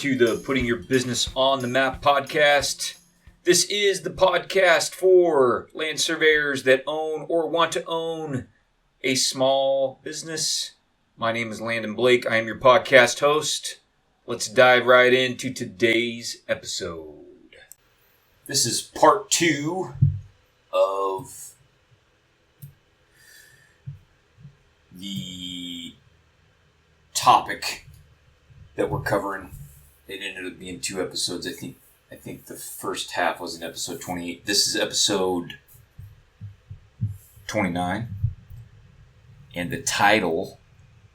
to the Putting Your Business on the Map podcast. This is the podcast for land surveyors that own or want to own a small business. My name is Landon Blake. I am your podcast host. Let's dive right into today's episode. This is part 2 of the topic that we're covering. It ended up being 2 episodes. I think the first half was in episode 28. This is episode 29. And the title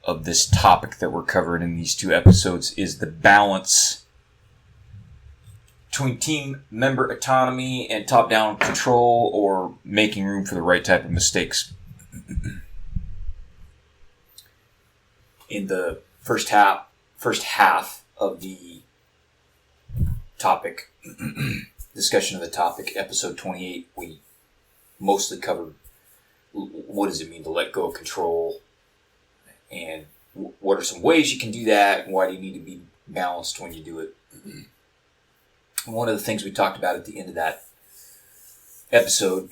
of this topic that we're covering in these 2 episodes is the balance between team member autonomy and top-down control, or making room for the right type of mistakes. In the first half of the topic, discussion of the topic, episode 28, we mostly covered what does it mean to let go of control, and what are some ways you can do that, and why do you need to be balanced when you do it. One of the things we talked about at the end of that episode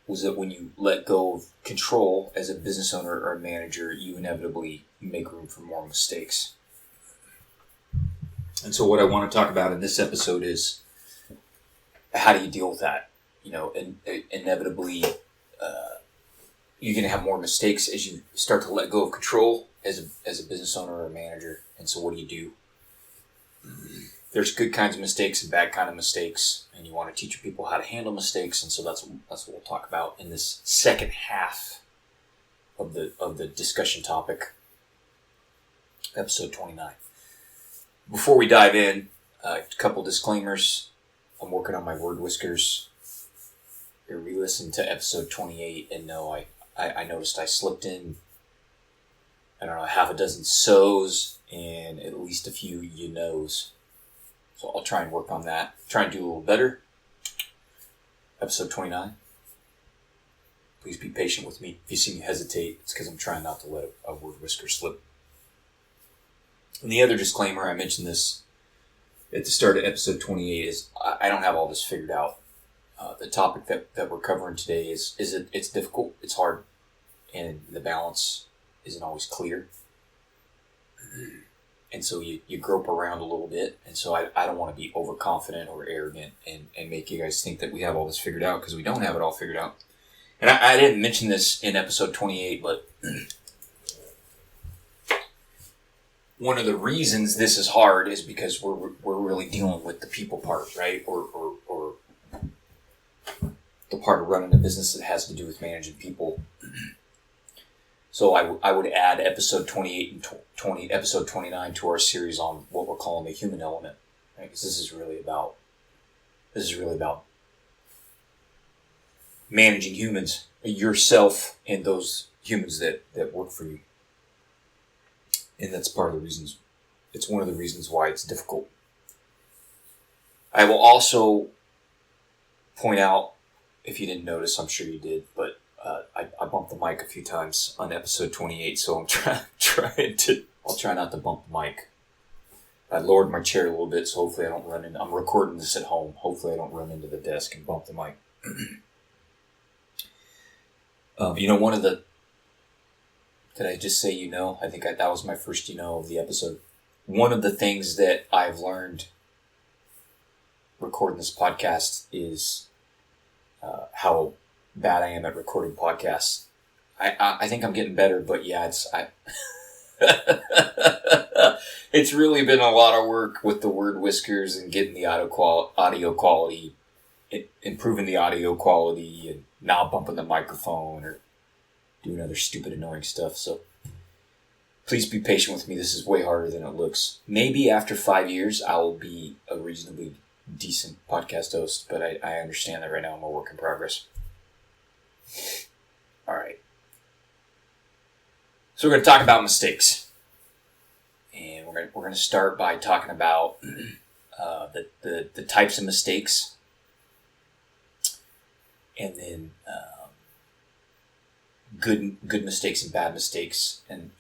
was that when you let go of control as a business owner or a manager, you inevitably make room for more mistakes. And so what I want to talk about in this episode is, how do you deal with that? You know, inevitably, you're going to have more mistakes as you start to let go of control as a business owner or a manager. And so what do you do? There's good kinds of mistakes and bad kind of mistakes, and you want to teach people how to handle mistakes. And so that's what we'll talk about in this second half of the discussion topic, episode 29. Before we dive in, a couple disclaimers. I'm working on my word whiskers. I re-listened to episode 28, and no, I noticed I slipped in, I don't know, half a dozen so's and at least a few you knows. So I'll try and work on that. Try and do a little better. Episode 29. Please be patient with me. If you see me hesitate, it's because I'm trying not to let a word whisker slip. And the other disclaimer, I mentioned this at the start of episode 28, is I don't have all this figured out. The topic that we're covering today it's difficult, it's hard, and the balance isn't always clear. And so you grope around a little bit. And so I don't want to be overconfident or arrogant and make you guys think that we have all this figured out, because we don't have it all figured out. And I didn't mention this in episode 28, but one of the reasons this is hard is because we're really dealing with the people part, right? Or the part of running a business that has to do with managing people. So I would add episode 28 and episode 29 to our series on what we're calling the human element, right? Because this is really about managing humans, yourself, and those humans that work for you. And that's part of the reasons. It's one of the reasons why it's difficult. I will also point out, if you didn't notice, I'm sure you did, but I bumped the mic a few times on episode 28, so I'll try not to bump the mic. I lowered my chair a little bit, so hopefully I don't run in. I'm recording this at home. Hopefully I don't run into the desk and bump the mic. One of the... Did I just say I think that was my first of the episode. One of the things that I've learned recording this podcast is how bad I am at recording podcasts. I think I'm getting better, but yeah, it's really been a lot of work with the word whiskers and getting the audio quality, improving the audio quality, and not bumping the microphone or doing other stupid, annoying stuff. So please be patient with me. This is way harder than it looks. Maybe after 5 years, I will be a reasonably decent podcast host, but I understand that right now I'm a work in progress. All right. So we're going to talk about mistakes. And we're going to start by talking about the types of mistakes, and then good mistakes and bad mistakes, and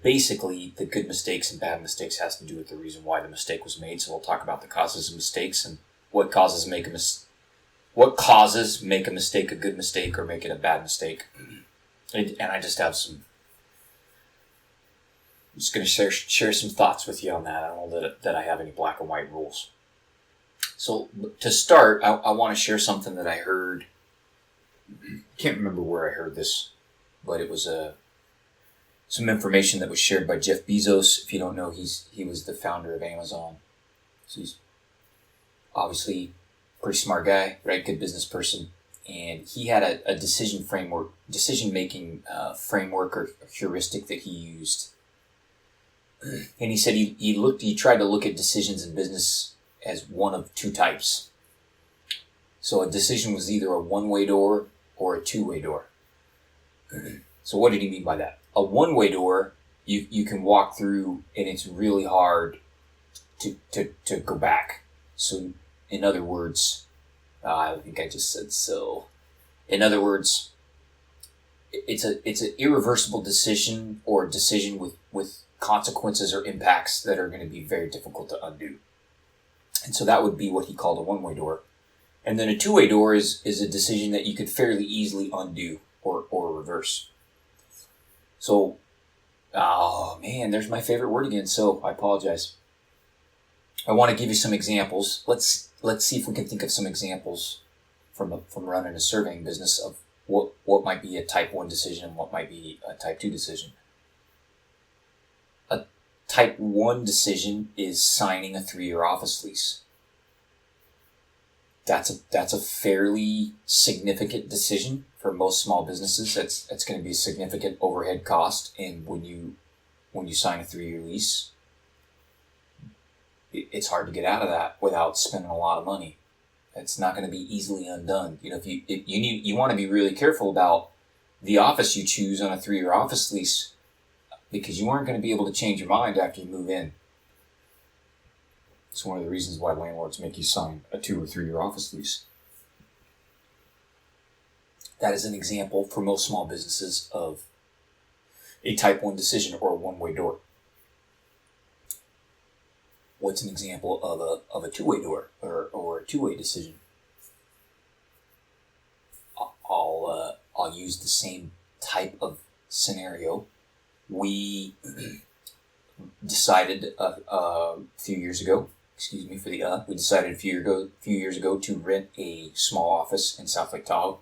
Basically, the good mistakes and bad mistakes has to do with the reason why the mistake was made. So we'll talk about the causes of mistakes and what causes make a mistake a good mistake or make it a bad mistake. And I just have some. I'm just going to share some thoughts with you on that. I don't know that I have any black and white rules. So to start, I want to share something that I heard. Can't remember where I heard this, but it was some information that was shared by Jeff Bezos. If you don't know, he was the founder of Amazon. So he's obviously a pretty smart guy, right? Good business person. And he had a decision-making framework or heuristic that he used. And he said he tried to look at decisions in business as one of two types. So a decision was either a one-way door or a two-way door. So what did he mean by that? A one-way door, you can walk through and it's really hard to go back. So in other words, I think I just said so. In other words, it's an irreversible decision or a decision with consequences or impacts that are going to be very difficult to undo. And so that would be what he called a one-way door. And then a two-way door is a decision that you could fairly easily undo or reverse. So, oh man, there's my favorite word again. So I apologize. I want to give you some examples. Let's see if we can think of some examples from running a surveying business of what might be a type 1 decision and what might be a type 2 decision. A type 1 decision is signing a 3-year office lease. That's a fairly significant decision for most small businesses. That's going to be a significant overhead cost. And when you sign a 3-year lease, it's hard to get out of that without spending a lot of money. It's not going to be easily undone. If you want to be really careful about the office you choose on a 3-year office lease, because you aren't going to be able to change your mind after you move in. It's one of the reasons why landlords make you sign a 2 or 3-year office lease. That is an example for most small businesses of a type 1 decision or a one-way door. What's an example of a two-way door or a two-way decision? I'll use the same type of scenario. We decided a few years ago. Excuse me for the We decided a few years ago to rent a small office in South Lake Tahoe,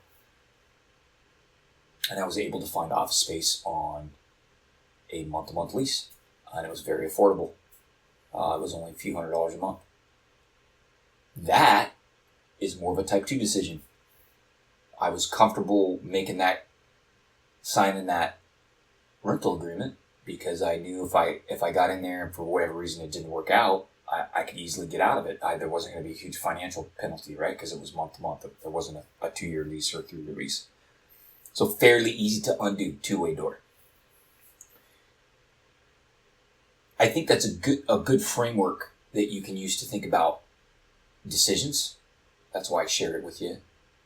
and I was able to find office space on a month-to-month lease, and it was very affordable. It was only a few $100s a month. That is more of a type 2 decision. I was comfortable signing that rental agreement because I knew if I got in there and for whatever reason it didn't work out, I could easily get out of it. There wasn't going to be a huge financial penalty, right? Because it was month to month. There wasn't a 2-year lease or a 3-year lease. So fairly easy to undo, two-way door. I think that's a good framework that you can use to think about decisions. That's why I shared it with you.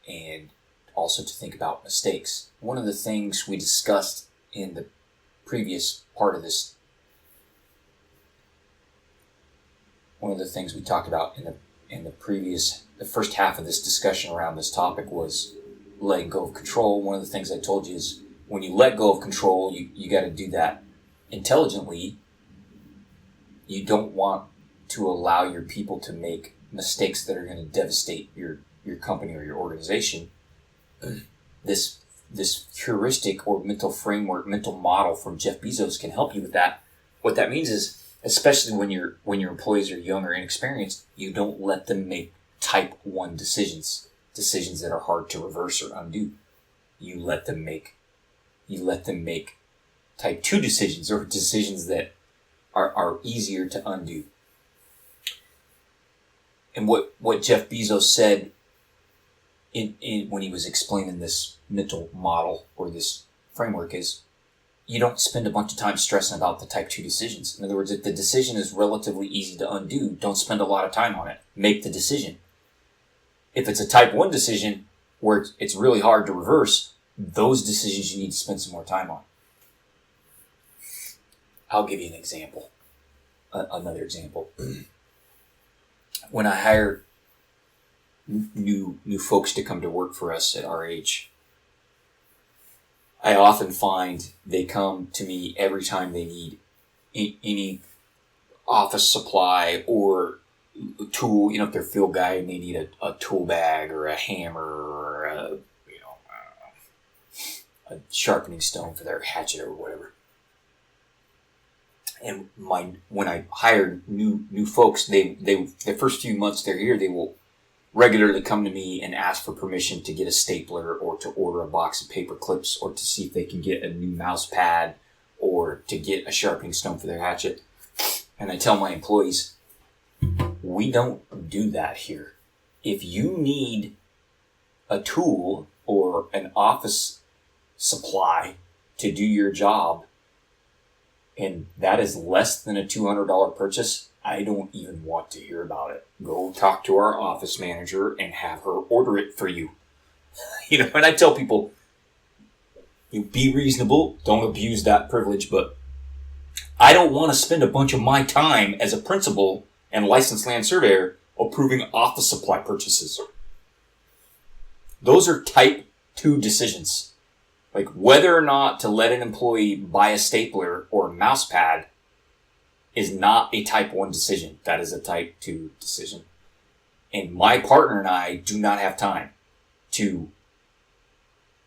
And also to think about mistakes. One of the things we discussed in the previous part of this, one of the things we talked about in the first half of this discussion around this topic was letting go of control. One of the things I told you is when you let go of control, you got to do that intelligently. You don't want to allow your people to make mistakes that are going to devastate your company or your organization. This heuristic or mental framework, mental model from Jeff Bezos can help you with that. What that means is, especially when your employees are young or inexperienced, you don't let them make type 1 decisions that are hard to reverse or undo. You let them make type 2 decisions or decisions that are easier to undo. And what Jeff Bezos said when he was explaining this mental model or this framework is, you don't spend a bunch of time stressing about the type 2 decisions. In other words, if the decision is relatively easy to undo, don't spend a lot of time on it. Make the decision. If it's a type 1 decision where it's really hard to reverse, those decisions you need to spend some more time on. I'll give you an example. Another example. When I hire new folks to come to work for us at RH, I often find they come to me every time they need any office supply or tool. If they're a field guy and they need a tool bag or a hammer or a sharpening stone for their hatchet or whatever. And when I hire new folks, they the first few months they're here, they will regularly come to me and ask for permission to get a stapler or to order a box of paper clips or to see if they can get a new mouse pad or to get a sharpening stone for their hatchet. And I tell my employees, we don't do that here. If you need a tool or an office supply to do your job, and that is less than a $200 purchase, I don't even want to hear about it. Go talk to our office manager and have her order it for you. And I tell people, you be reasonable, don't abuse that privilege, but I don't want to spend a bunch of my time as a principal and licensed land surveyor approving office supply purchases. Those are type 2 decisions. Like whether or not to let an employee buy a stapler or a mouse pad is not a type 1 decision. That is a type 2 decision. And my partner and I do not have time to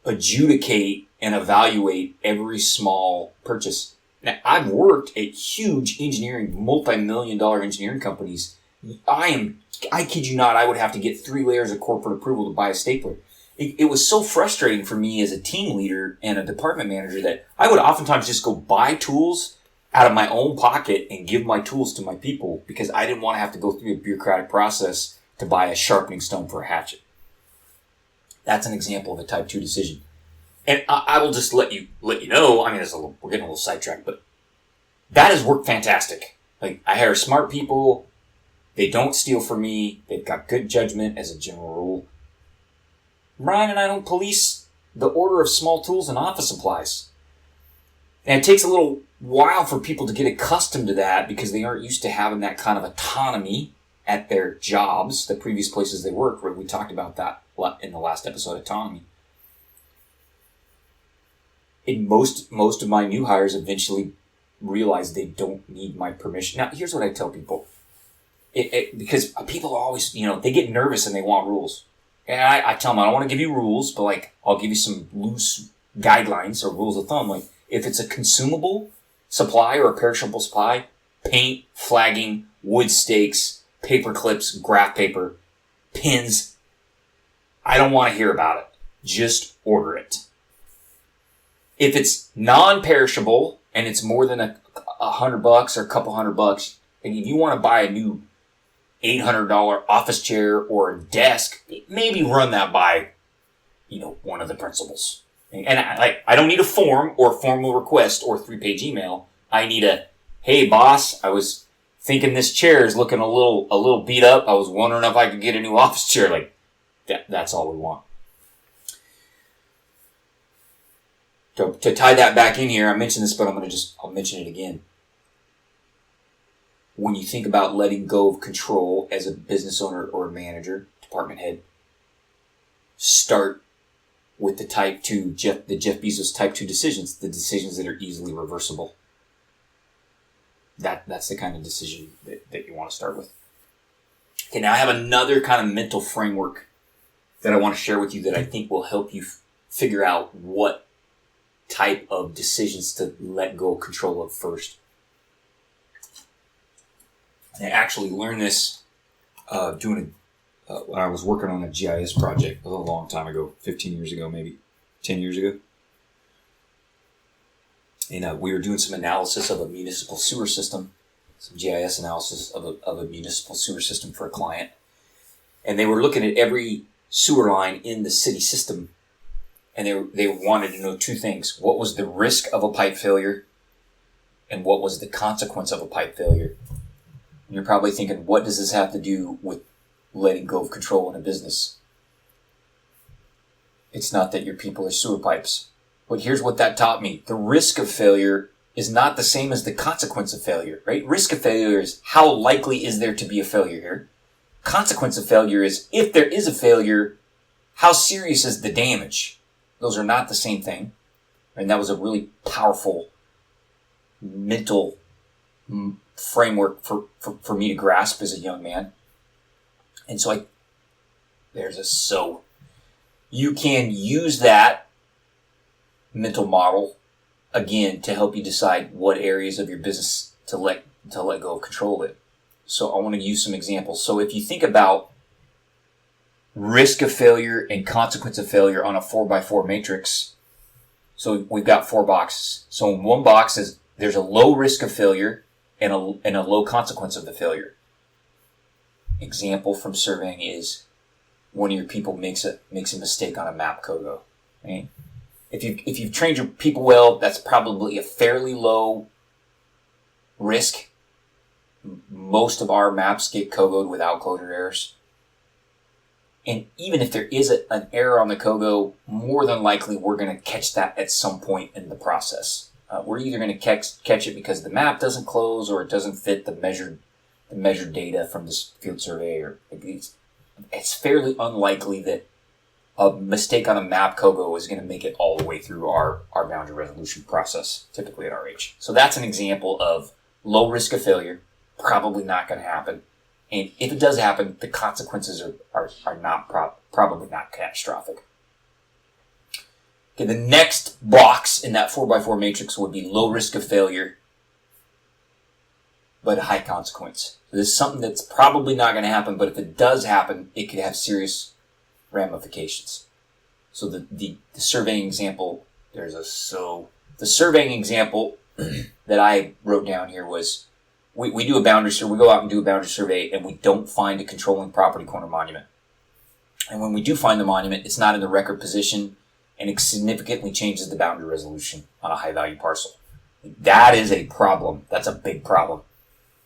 adjudicate and evaluate every small purchase. Now, I've worked at huge engineering, multi-million-dollar engineering companies. I kid you not, I would have to get 3 layers of corporate approval to buy a stapler. It was so frustrating for me as a team leader and a department manager that I would oftentimes just go buy tools out of my own pocket and give my tools to my people because I didn't want to have to go through a bureaucratic process to buy a sharpening stone for a hatchet. That's an example of a type 2 decision. And I will just let you know, we're getting a little sidetracked, but that has worked fantastic. Like, I hire smart people. They don't steal from me. They've got good judgment as a general rule. Brian and I don't police the order of small tools and office supplies. And it takes a little while for people to get accustomed to that because they aren't used to having that kind of autonomy at their jobs, the previous places they work, where we talked about that in the last episode, autonomy. And most of my new hires eventually realize they don't need my permission. Now, here's what I tell people. Because people always, they get nervous and they want rules. And I tell them, I don't want to give you rules, but I'll give you some loose guidelines or rules of thumb. Like, if it's a consumable supply or a perishable supply, paint, flagging, wood stakes, paper clips, graph paper, pins, I don't want to hear about it. Just order it. If it's non-perishable and it's more than $100 or a couple $100, and if you want to buy a new $800 office chair or a desk, maybe run that by, one of the principals. And I don't need a form or a formal request or a 3-page email. I need hey boss, I was thinking this chair is looking a little beat up. I was wondering if I could get a new office chair. That's all we want. To tie that back in here, I mentioned this, but I'll mention it again. When you think about letting go of control as a business owner or a manager, department head, start with the the Jeff Bezos type 2 decisions, the decisions that are easily reversible. That's the kind of decision that you want to start with. Okay, now I have another kind of mental framework that I want to share with you that I think will help you figure out what type of decisions to let go of control of first. I actually learned this when I was working on a GIS project a long time ago, 15 years ago, maybe 10 years ago. And we were doing some analysis of a municipal sewer system, some GIS analysis of a municipal sewer system for a client. And they were looking at every sewer line in the city system. And they wanted to know 2 things. What was the risk of a pipe failure? And what was the consequence of a pipe failure? And you're probably thinking, what does this have to do with letting go of control in a business? It's not that your people are sewer pipes. But here's what that taught me. The risk of failure is not the same as the consequence of failure, right? Risk of failure is how likely is there to be a failure here. Consequence of failure is if there is a failure, how serious is the damage? Those are not the same thing. And that was a really powerful mental framework for me to grasp as a young man. And so you can use that mental model again to help you decide what areas of your business to let go of control in. So I want to use some examples. So if you think about risk of failure and consequence of failure on a 4x4 matrix, so we've got 4 boxes. So in one box there's a low risk of failure and a low consequence of the failure. Example from surveying is one of your people makes a mistake on a map COGO. Right? If you've trained your people well, that's probably a fairly low risk. Most of our maps get COGO'd without closure errors. And even if there is an error on the COGO, more than likely we're going to catch that at some point in the process. We're either going to catch it because the map doesn't close or it doesn't fit the measured data from this field survey. Or it's fairly unlikely that a mistake on a map COGO is going to make it all the way through our boundary resolution process, typically at RH. So that's an example of low risk of failure, probably not going to happen. And if it does happen, the consequences are not probably not catastrophic. Okay, the next box in that 4x4 matrix would be low risk of failure, but high consequence. So this is something that's probably not going to happen, but if it does happen, it could have serious ramifications. So the surveying example, the surveying example that I wrote down here was, we do a boundary survey, we go out and do a boundary survey, and we don't find a controlling property corner monument. And when we do find the monument, it's not in the record position, and it significantly changes the boundary resolution on a high-value parcel. That is a problem. That's a big problem.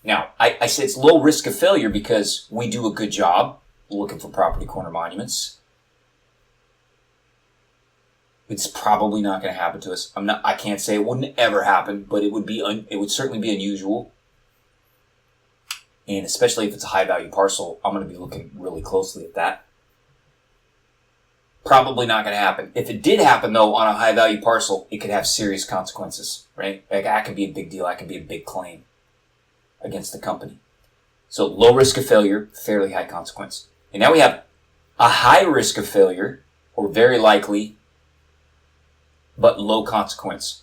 Now, I say it's low risk of failure because we do a good job looking for property corner monuments. It's probably not going to happen to us. I can't say it wouldn't ever happen, but it would certainly be unusual. And especially if it's a high-value parcel, I'm going to be looking really closely at that. Probably not going to happen. If it did happen, though, on a high-value parcel, it could have serious consequences, right? Like, that could be a big deal. That could be a big claim against the company. So low risk of failure, fairly high consequence. And now we have a high risk of failure, or very likely, but low consequence.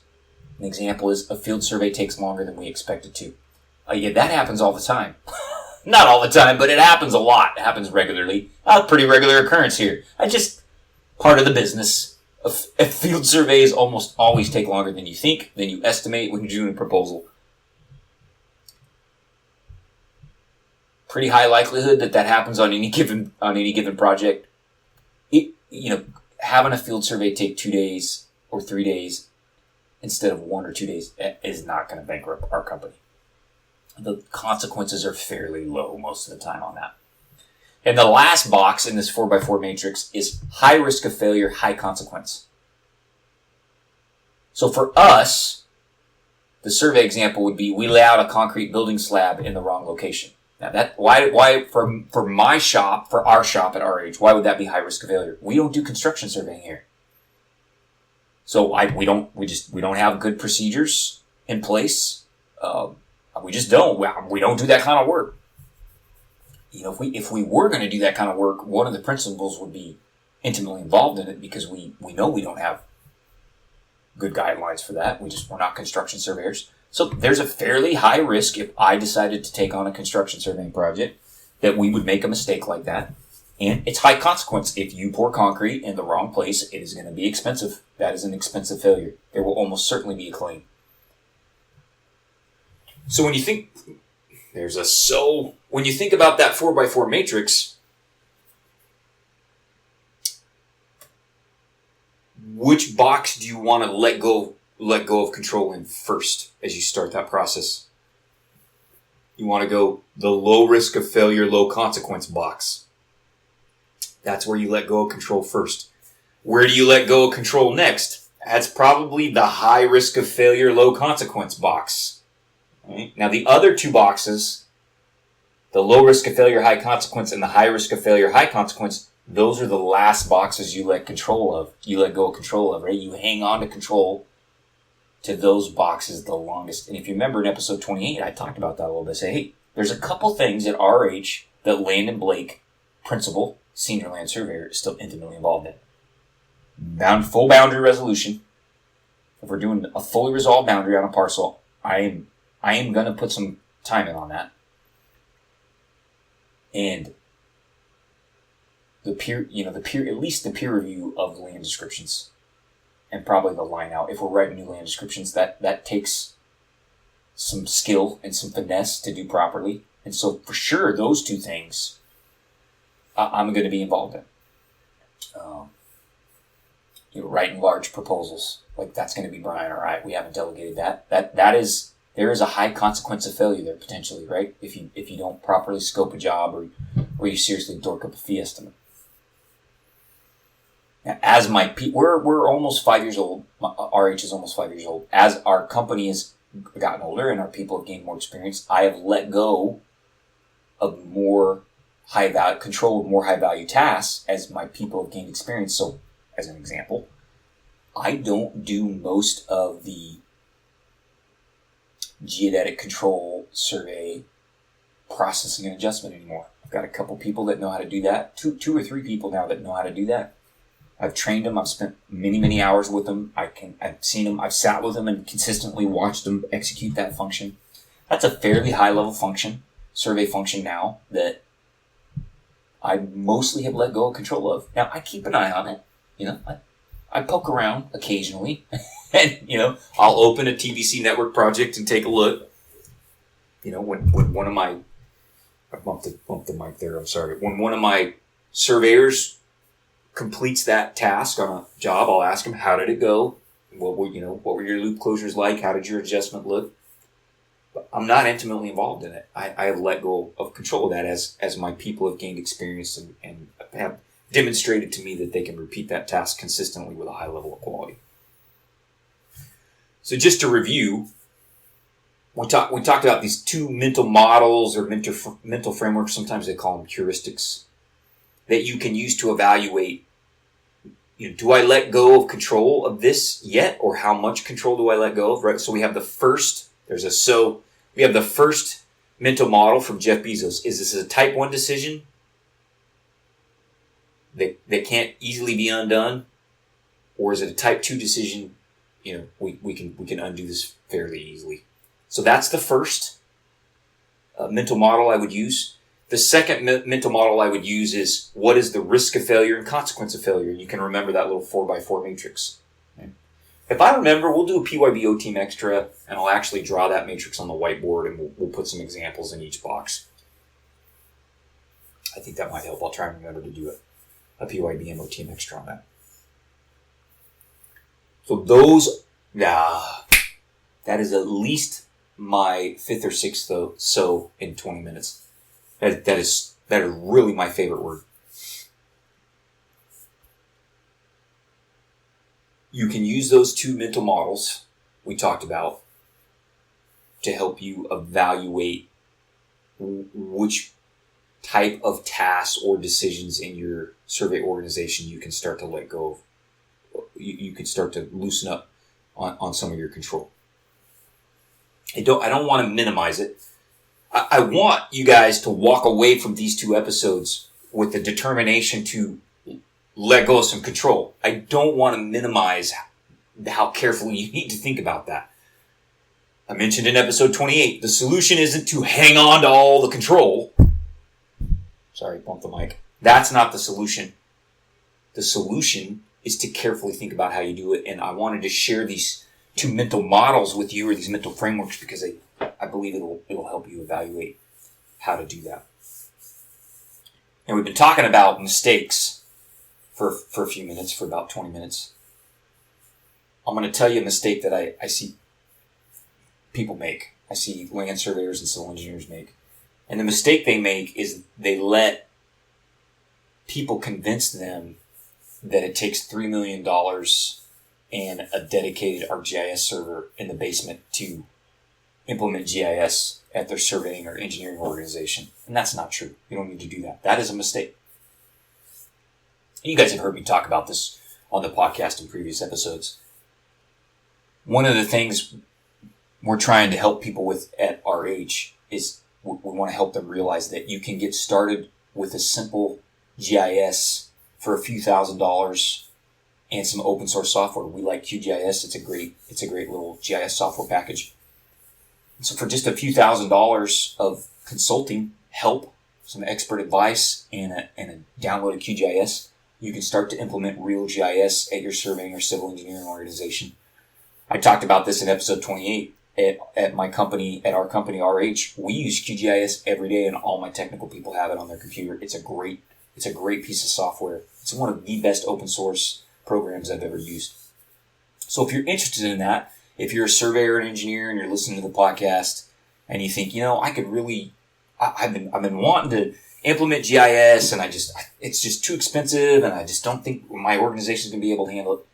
An example is a field survey takes longer than we expected to. Yeah, that happens all the time. Not all the time, but it happens a lot. It happens regularly. A pretty regular occurrence here. Part of the business. A field surveys almost always take longer than you think, than you estimate when you're doing a proposal. Pretty high likelihood that happens on any given project. Having a field survey take 2 days or 3 days instead of 1 or 2 days is not going to bankrupt our company. The consequences are fairly low most of the time on that. And the last box in this 4x4 matrix is high risk of failure, high consequence. So for us, the survey example would be we lay out a concrete building slab in the wrong location. Now why for my shop, for our shop at RH, why would that be high risk of failure? We don't do construction surveying here. So we don't have good procedures in place. We just don't. We don't do that kind of work. If we were going to do that kind of work, one of the principals would be intimately involved in it because we know we don't have good guidelines for that. We're not construction surveyors. So there's a fairly high risk if I decided to take on a construction surveying project that we would make a mistake like that. And it's high consequence. If you pour concrete in the wrong place, it is going to be expensive. That is an expensive failure. There will almost certainly be a claim. So when you think about that 4x4 matrix, which box do you want to let go of control in first as you start that process? You want to go the low risk of failure, low consequence box. That's where you let go of control first. Where do you let go of control next? That's probably the high risk of failure, low consequence box. Right? Now, the other two boxes, the low risk of failure, high consequence, and the high risk of failure, high consequence, those are the last boxes you let control of. You let go of control of, right? You hang on to control to those boxes the longest. And if you remember in episode 28, I talked about that a little bit. Say, hey, there's a couple things at RH that Landon Blake, principal, senior land surveyor, is still intimately involved in. Full boundary resolution. If we're doing a fully resolved boundary on a parcel, I am going to put some time in on that. And at least the peer review of the land descriptions, and probably the line out. If we're writing new land descriptions, that takes some skill and some finesse to do properly. And so for sure, those two things I'm going to be involved in. Writing large proposals, like that's going to be Brian. All right, we haven't delegated that. There is a high consequence of failure there potentially, right? If you don't properly scope a job or you seriously dork up a fee estimate. Now, as we're almost 5 years old. RH is almost 5 years old. As our company has gotten older and our people have gained more experience, I have let go of more high value tasks as my people have gained experience. So, as an example, I don't do most of the geodetic control survey processing and adjustment anymore. I've got a couple people that know how to do that. Two or three people now that know how to do that. I've trained them. I've spent many, many hours with them. I've seen them. I've sat with them and consistently watched them execute that function. That's a fairly high level function, survey function now that I mostly have let go of control of. Now I keep an eye on it. I poke around occasionally and, I'll open a TBC network project and take a look. When one of my, I bumped the mic there, I'm sorry. When one of my surveyors completes that task on a job, I'll ask him, how did it go? What were your loop closures like? How did your adjustment look? But I'm not intimately involved in it. I have let go of control of that as my people have gained experience and have demonstrated to me that they can repeat that task consistently with a high level of quality. So just to review, we talked about these two mental models or mental frameworks. Sometimes they call them heuristics that you can use to evaluate. Do I let go of control of this yet, or how much control do I let go of? Right. So we have the first. We have the first mental model from Jeff Bezos. Is this a type 1 decision that can't easily be undone, or is it a type 2 decision? We can undo this fairly easily. So that's the first mental model I would use. The second mental model I would use is what is the risk of failure and consequence of failure. And you can remember that little 4x4 matrix. Okay? If I remember, we'll do a PYBO team extra, and I'll actually draw that matrix on the whiteboard, and we'll put some examples in each box. I think that might help. I'll try and remember to do a PYBMO team extra on that. So that is at least my 5th or 6th though. So in 20 minutes, that is really my favorite word. You can use those two mental models we talked about to help you evaluate which type of tasks or decisions in your survey organization you can start to let go of. You can start to loosen up on some of your control. I don't want to minimize it. I want you guys to walk away from these 2 episodes with the determination to let go of some control. I don't want to minimize how carefully you need to think about that. I mentioned in episode 28, the solution isn't to hang on to all the control. Sorry, bumped the mic. That's not the solution. The solution is to carefully think about how you do it. And I wanted to share these 2 mental models with you, or these mental frameworks, because I believe it'll help you evaluate how to do that. And we've been talking about mistakes for a few minutes, for about 20 minutes. I'm going to tell you a mistake that I see people make. I see land surveyors and civil engineers make. And the mistake they make is they let people convince them that it takes $3 million and a dedicated ArcGIS server in the basement to implement GIS at their surveying or engineering organization. And that's not true. You don't need to do that. That is a mistake. You guys have heard me talk about this on the podcast in previous episodes. One of the things we're trying to help people with at RH is we want to help them realize that you can get started with a simple GIS for a few $1,000s and some open source software. We like QGIS. It's a great little GIS software package. So for just a few $1,000s of consulting help, some expert advice, and a download of QGIS, you can start to implement real GIS at your surveying or civil engineering organization. I talked about this in episode 28 at my company, at our company RH. We use QGIS every day, and all my technical people have it on their computer. It's a great piece of software. It's one of the best open source programs I've ever used. So if you're interested in that, if you're a surveyor or an engineer and you're listening to the podcast and you think, I could really, I've been wanting to implement GIS and it's just too expensive and I just don't think my organization is going to be able to handle it,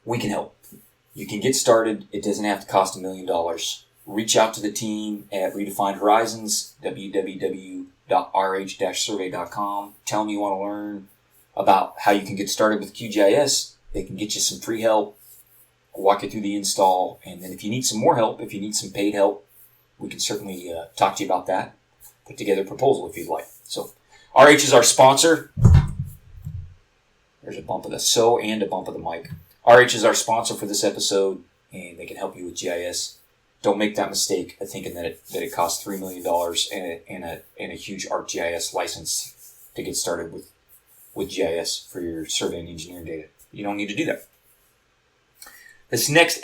we can help. You can get started. It doesn't have to cost $1 million. Reach out to the team at Redefined Horizons, www.rh-survey.com. Tell them you want to learn about how you can get started with QGIS. They can get you some free help, walk you through the install, and then if you need some more help, if you need some paid help, we can certainly talk to you about that. Put together a proposal if you'd like. So, RH is our sponsor. There's a bump of the so and a bump of the mic. RH is our sponsor for this episode, and they can help you with GIS. Don't make that mistake of thinking that it costs $3 million and a huge ArcGIS license to get started with GIS for your survey and engineering data. You don't need to do that. This next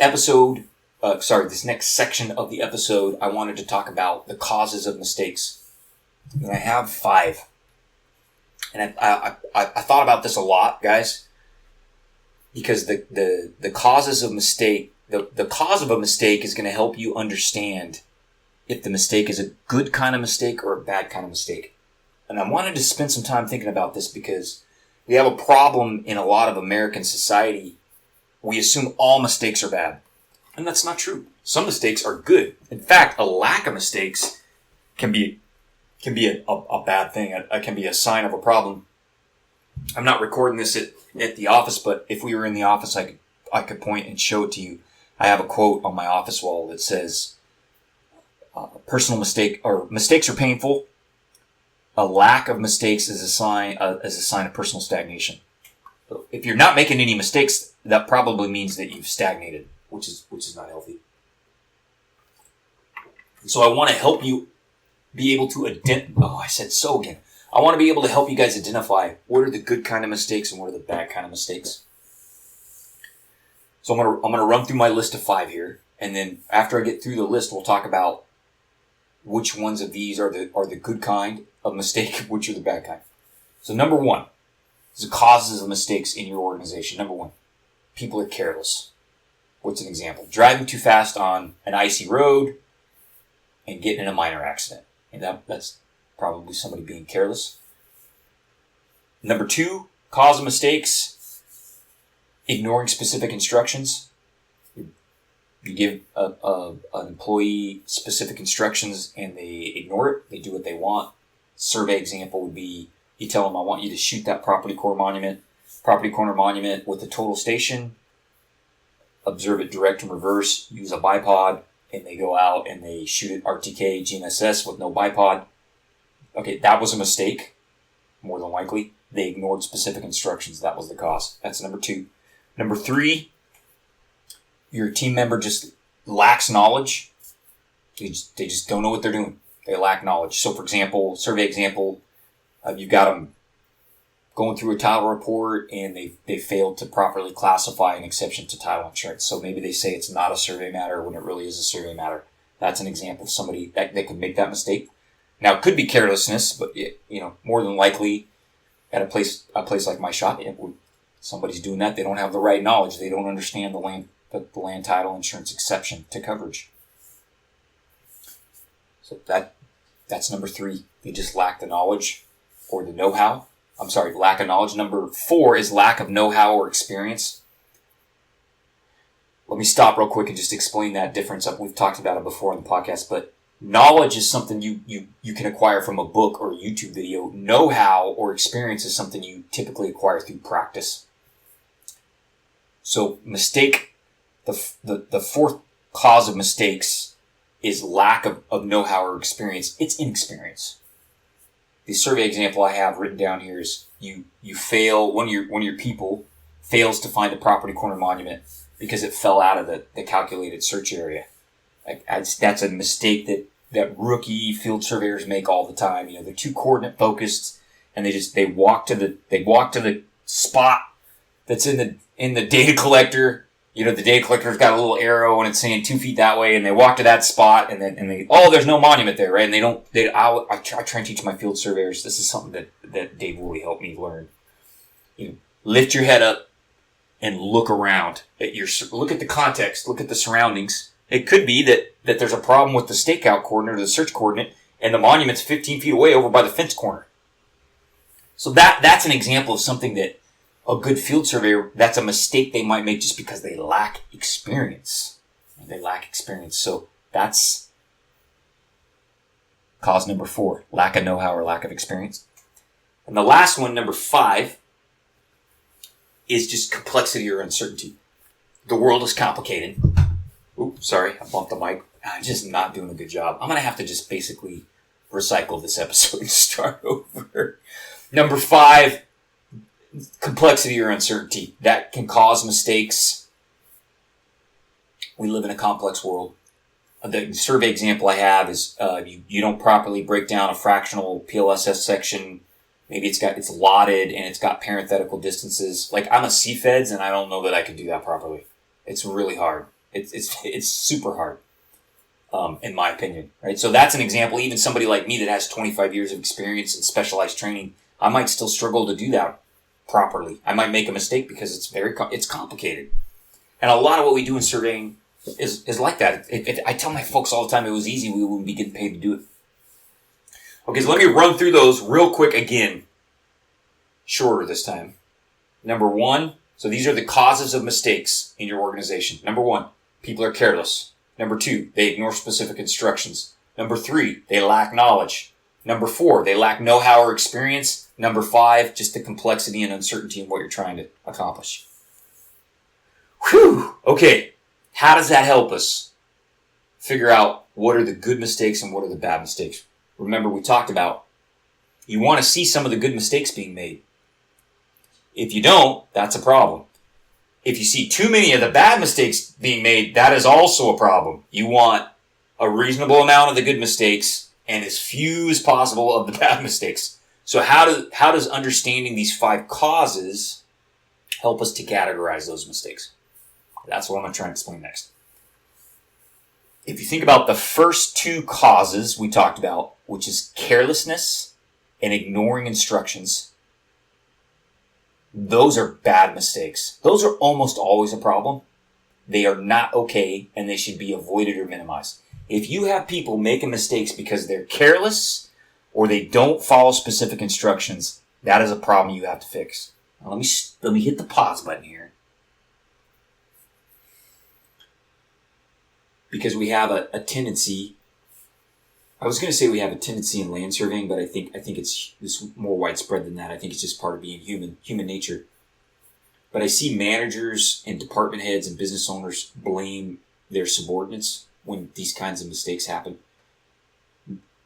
section of the episode, I wanted to talk about the causes of mistakes. And I have 5. And I thought about this a lot, guys, because the causes of mistake, the cause of a mistake is going to help you understand if the mistake is a good kind of mistake or a bad kind of mistake. And I wanted to spend some time thinking about this because we have a problem in a lot of American society. We assume all mistakes are bad. And that's not true. Some mistakes are good. In fact, a lack of mistakes can be a bad thing. It can be a sign of a problem. I'm not recording this at the office, but if we were in the office, I could point and show it to you. I have a quote on my office wall that says, mistakes are painful. A lack of mistakes is a sign of personal stagnation. So if you're not making any mistakes, that probably means that you've stagnated, which is not healthy. So I want to help you be able to I want to be able to help you guys identify what are the good kind of mistakes and what are the bad kind of mistakes. So I'm gonna run through my list of 5 here, and then after I get through the list, we'll talk about which ones of these are the good kind of mistake, which are the bad kind. So number 1 is the causes of mistakes in your organization. Number 1, people are careless. What's an example? Driving too fast on an icy road and getting in a minor accident. And that's probably somebody being careless. Number 2, cause of mistakes, ignoring specific instructions. You give an employee specific instructions and they ignore it. They do what they want. Survey example would be, you tell them, I want you to shoot that property corner monument with a total station, observe it direct and reverse, use a bipod, and they go out and they shoot it RTK GNSS with no bipod. Okay, that was a mistake, more than likely. They ignored specific instructions. That was the cause. That's number 2. Number 3, your team member just lacks knowledge. They just don't know what they're doing. They lack knowledge. So, for example, survey example, you've got them going through a title report and they failed to properly classify an exception to title insurance. So maybe they say it's not a survey matter when it really is a survey matter. That's an example of somebody that could make that mistake. Now, it could be carelessness, but more than likely at a place like my shop, somebody's doing that. They don't have the right knowledge. They don't understand the land title insurance exception to coverage. So that's number 3. They just lack the knowledge or the know-how. Lack of knowledge. Number 4 is lack of know-how or experience. let me stop real quick and just explain that difference. We've talked about it before in the podcast, but knowledge is something you can acquire from a book or a YouTube video. Know-how or experience is something you typically acquire through practice. So mistake, the fourth cause of mistakes is lack of know-how or experience. It's inexperience. The survey example I have written down here is you fail, one of your people fails to find the property corner monument because it fell out of the calculated search area. That's a mistake that rookie field surveyors make all the time. They're too coordinate focused, and they walk to the spot that's in the data collector. The data collector's got a little arrow and it's saying 2 feet that way, and they walk to that spot and they there's no monument there, right? And I try and teach my field surveyors. This is something that Dave Woolley helped me learn. Lift your head up and look around look at the context, look at the surroundings. It could be that there's a problem with the stakeout coordinate or the search coordinate, and the monument's 15 feet away over by the fence corner. So that's an example of something that a good field surveyor, that's a mistake they might make just because they lack experience. So that's cause number 4, lack of know-how or lack of experience. And the last one, number 5, is just complexity or uncertainty. The world is complicated. Oops, sorry, I bumped the mic. I'm just not doing a good job. I'm going to have to just basically recycle this episode and start over. Number 5, complexity or uncertainty. That can cause mistakes. We live in a complex world. The survey example I have is you don't properly break down a fractional PLSS section. Maybe it's lotted and it's got parenthetical distances. Like, I'm a CFEDS and I don't know that I can do that properly. It's really hard. It's super hard, in my opinion, right? So that's an example. Even somebody like me that has 25 years of experience and specialized training, I might still struggle to do that properly. I might make a mistake because it's complicated. And a lot of what we do in surveying is like that. I tell my folks all the time, it was easy, we wouldn't be getting paid to do it. Okay, so let me run through those real quick again. Shorter this time. Number 1, so these are the causes of mistakes in your organization. Number 1, people are careless. Number 2, they ignore specific instructions. Number 3, they lack knowledge. Number 4, they lack know-how or experience. Number 5, just the complexity and uncertainty in what you're trying to accomplish. Whew! Okay, how does that help us figure out what are the good mistakes and what are the bad mistakes? Remember, we talked about you want to see some of the good mistakes being made. If you don't, that's a problem. If you see too many of the bad mistakes being made, that is also a problem. You want a reasonable amount of the good mistakes and as few as possible of the bad mistakes. So how does understanding these 5 causes help us to categorize those mistakes? That's what I'm going to try and explain next. If you think about the first 2 causes we talked about, which is carelessness and ignoring instructions, those are bad mistakes. Those are almost always a problem. They are not okay, and they should be avoided or minimized. If you have people making mistakes because they're careless or they don't follow specific instructions, that is a problem you have to fix. Now let me hit the pause button here. Because we have a tendency, I was going to say we have a tendency in land surveying, but I think it's more widespread than that. I think it's just part of being human nature. But I see managers and department heads and business owners blame their subordinates when these kinds of mistakes happen.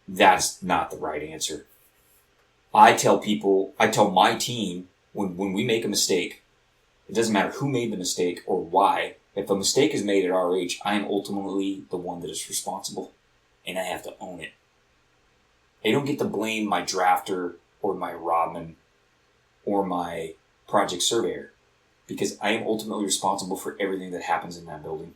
That's not the right answer. I tell my team, when we make a mistake, it doesn't matter who made the mistake or why. If a mistake is made at RH, I am ultimately the one that is responsible, and I have to own it. I don't get to blame my drafter or my rodman or my project surveyor, because I am ultimately responsible for everything that happens in that building.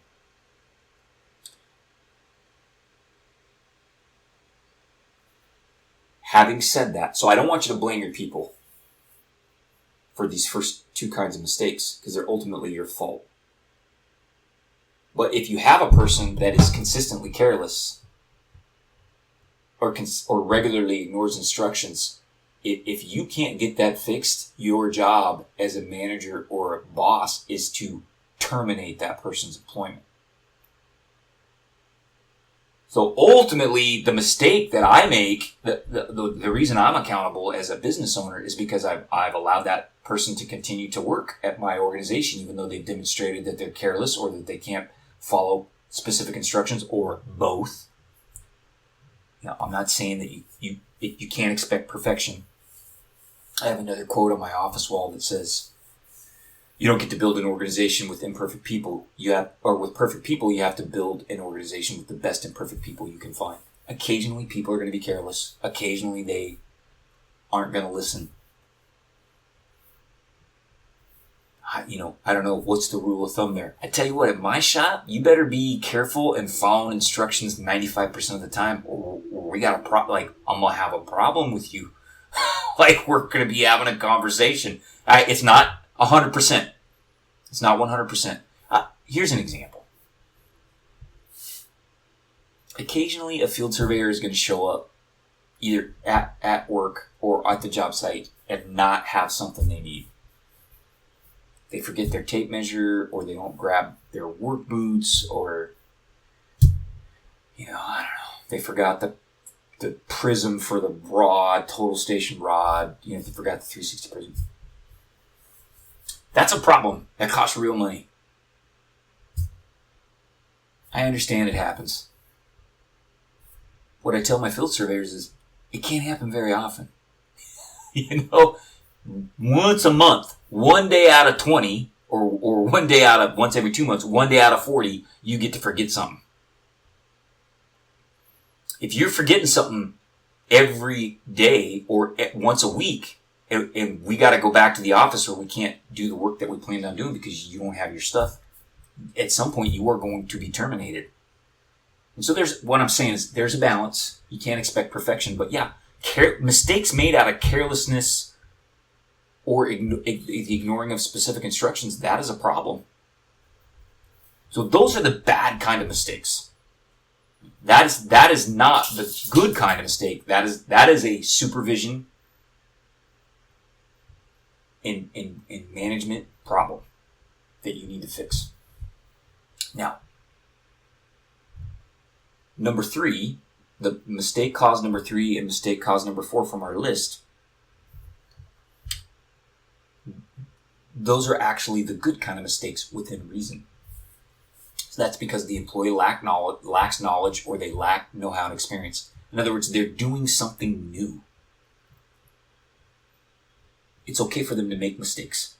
Having said that, so I don't want you to blame your people for these first 2 kinds of mistakes, because they're ultimately your fault. But if you have a person that is consistently careless or regularly ignores instructions, if you can't get that fixed, your job as a manager or a boss is to terminate that person's employment. So ultimately, the mistake that I make, the reason I'm accountable as a business owner is because I've allowed that person to continue to work at my organization, even though they've demonstrated that they're careless or that they can't follow specific instructions or both. Now, I'm not saying that you can't expect perfection. I have another quote on my office wall that says, "You don't get to build an organization with imperfect people. With perfect people, you have to build an organization with the best imperfect people you can find." Occasionally, people are going to be careless. Occasionally, they aren't going to listen. I don't know what's the rule of thumb there. I tell you what, at my shop, you better be careful and following instructions 95% of the time, or we got a problem. Like, I'm gonna have a problem with you. Like, we're gonna be having a conversation. It's not 100%. It's not 100%. Here's an example. Occasionally, a field surveyor is going to show up either at work or at the job site and not have something they need. They forget their tape measure, or they don't grab their work boots, or, I don't know. They forgot the prism for the rod, total station rod. They forgot the 360 prism. That's a problem. That costs real money. I understand it happens. What I tell my field surveyors is, it can't happen very often. Once a month, one day out of 20, or one day out of once every 2 months, one day out of 40, you get to forget something. If you're forgetting something every day or once a week, and we got to go back to the office, or we can't do the work that we planned on doing because you don't have your stuff, at some point you are going to be terminated. And so what I'm saying is there's a balance. You can't expect perfection, but yeah, mistakes made out of carelessness or the ignoring of specific instructions, that is a problem. So those are the bad kind of mistakes. That is not the good kind of mistake. That is a supervision in management problem that you need to fix. Now, number 3, the mistake cause number 3 and mistake cause number 4 from our list, those are actually the good kind of mistakes within reason. So that's because the employee lacks knowledge, or they lack know-how and experience. In other words, they're doing something new. It's okay for them to make mistakes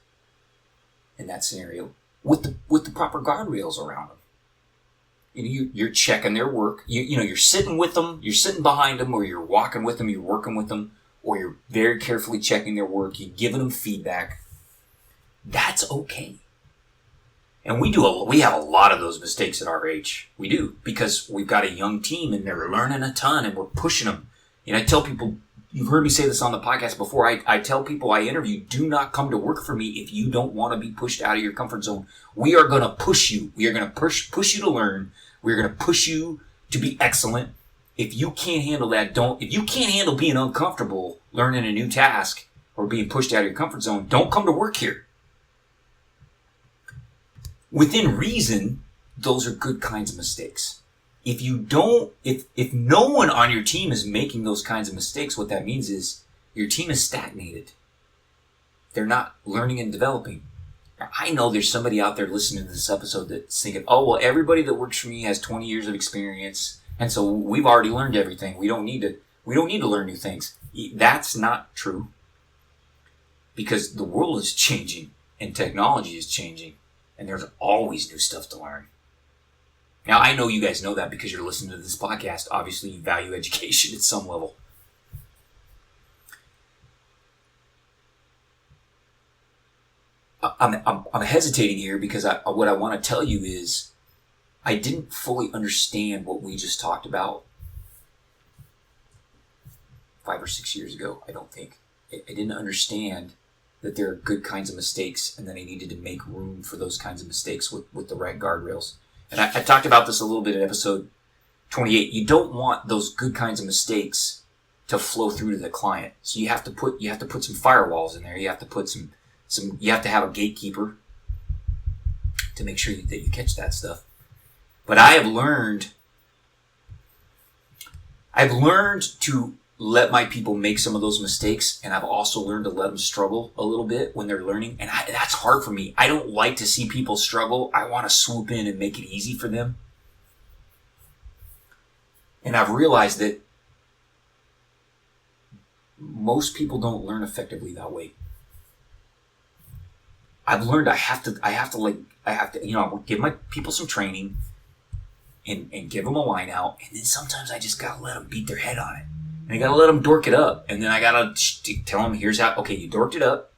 in that scenario with the proper guardrails around them. You're checking their work. You're sitting with them, you're sitting behind them, or you're walking with them, you're working with them, or you're very carefully checking their work. You're giving them feedback. That's okay. And we have a lot of those mistakes at RH. We do, because we've got a young team and they're learning a ton and we're pushing them. I tell people, you've heard me say this on the podcast before, I tell people I interview, do not come to work for me if you don't want to be pushed out of your comfort zone. We are going to push you. We are going to push you to learn. We're going to push you to be excellent. If you can't handle that, if you can't handle being uncomfortable, learning a new task, or being pushed out of your comfort zone, don't come to work here. Within reason, those are good kinds of mistakes. If no one on your team is making those kinds of mistakes, what that means is your team is stagnated. They're not learning and developing. Now, I know there's somebody out there listening to this episode that's thinking, oh, well, everybody that works for me has 20 years of experience, and so we've already learned everything. We don't need to learn new things. That's not true. Because the world is changing and technology is changing. And there's always new stuff to learn. Now, I know you guys know that because you're listening to this podcast. Obviously, you value education at some level. I'm hesitating here because what I want to tell you is I didn't fully understand what we just talked about 5 or 6 years ago, I don't think. I didn't understand that there are good kinds of mistakes, and then I needed to make room for those kinds of mistakes with the right guardrails. And I talked about this a little bit in episode 28. You don't want those good kinds of mistakes to flow through to the client. So you have to put some firewalls in there. You have to put you have to have a gatekeeper. to make sure that you catch that stuff. But I've learned to let my people make some of those mistakes, and I've also learned to let them struggle a little bit when they're learning. And that's hard for me. I don't like to see people struggle. I want to swoop in and make it easy for them. And I've realized that most people don't learn effectively that way. I've learned I have to give my people some training and give them a line out. And then sometimes I just got to let them beat their head on it. And I got to let them dork it up. And then I got to tell them, here's how, okay, you dorked it up.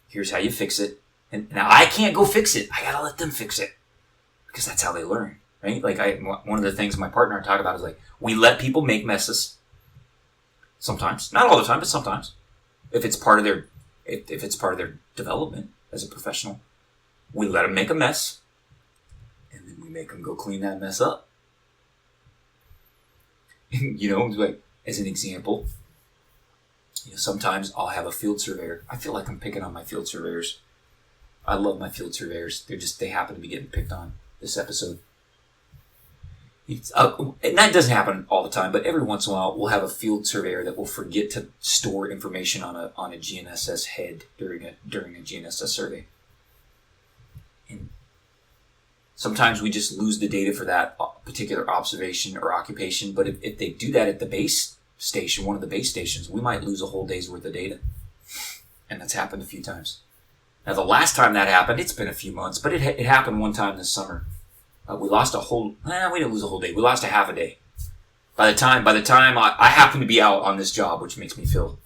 Here's how you fix it. And now I can't go fix it. I got to let them fix it. Because that's how they learn, right? Like one of the things my partner and I talk about is like, we let people make messes. Sometimes. Not all the time, but sometimes. If it's part of their development as a professional, we let them make a mess. And then we make them go clean that mess up. Like, as an example, sometimes I'll have a field surveyor. I feel like I'm picking on my field surveyors. I love my field surveyors. They happen to be getting picked on this episode. And that doesn't happen all the time, but every once in a while we'll have a field surveyor that will forget to store information on a GNSS head during a GNSS survey. And sometimes we just lose the data for that particular observation or occupation, but if they do that at the base station, one of the base stations, we might lose a whole day's worth of data. And that's happened a few times. Now the last time that happened, it's been a few months, but it happened one time this summer. We lost we didn't lose a whole day. We lost a half a day. By the time I happened to be out on this job, which makes me feel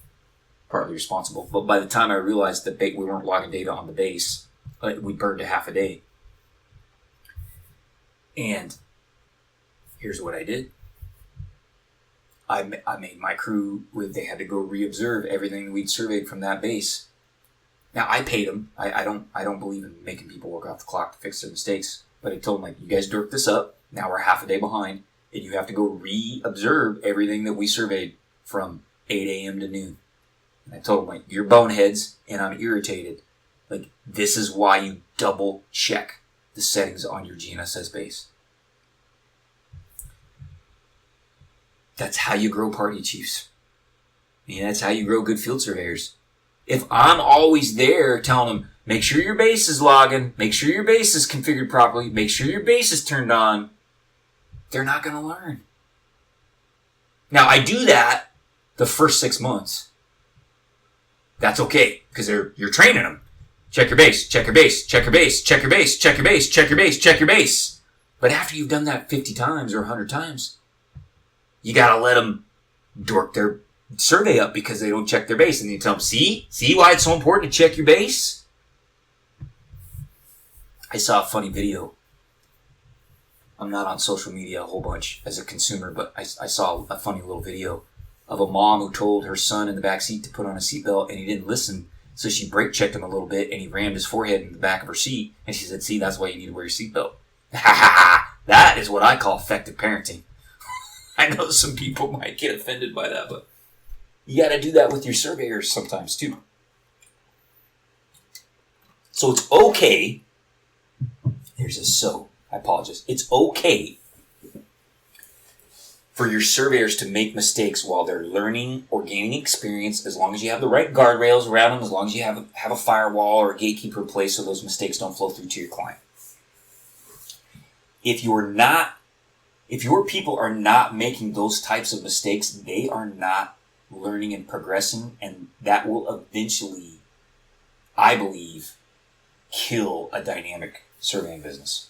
partly responsible. But by the time I realized that we weren't logging data on the base, we burned a half a day. And here's what I did. I made my crew, they had to go re-observe everything we'd surveyed from that base. Now I paid them. I don't believe in making people work off the clock to fix their mistakes. But I told them, like, you guys dorked this up. Now we're half a day behind. And you have to go re-observe everything that we surveyed from 8 a.m. to noon. And I told them, like, you're boneheads and I'm irritated. Like, this is why you double check the settings on your GNSS base. That's how you grow party chiefs. That's how you grow good field surveyors. If I'm always there telling them, make sure your base is logging, make sure your base is configured properly, make sure your base is turned on, they're not going to learn. Now, I do that the first 6 months. That's okay, because you're training them. Check your base, check your base, check your base, check your base, check your base, check your base, check your base. But after you've done that 50 times or 100 times, you got to let them dork their survey up because they don't check their base. And you tell them, see why it's so important to check your base? I saw a funny video. I'm not on social media a whole bunch as a consumer, but I saw a funny little video of a mom who told her son in the back seat to put on a seatbelt, and he didn't listen. So she brake checked him a little bit, and he rammed his forehead in the back of her seat. And she said, see, that's why you need to wear your seatbelt. That is what I call effective parenting. I know some people might get offended by that, but you got to do that with your surveyors sometimes too. So it's okay. Here's a so. I apologize. It's okay for your surveyors to make mistakes while they're learning or gaining experience, as long as you have the right guardrails around them, as long as you have a firewall or a gatekeeper in place so those mistakes don't flow through to your client. If your people are not making those types of mistakes, they are not learning and progressing, and that will eventually, I believe, kill a dynamic surveying business.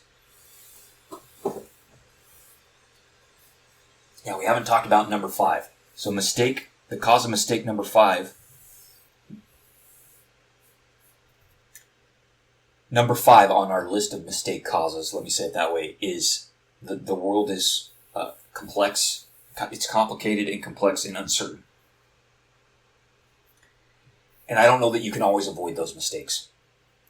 Now, we haven't talked about number 5. So the cause of mistake number 5. Number 5 on our list of mistake causes, let me say it that way, is the world is complex. It's complicated and complex and uncertain. And I don't know that you can always avoid those mistakes.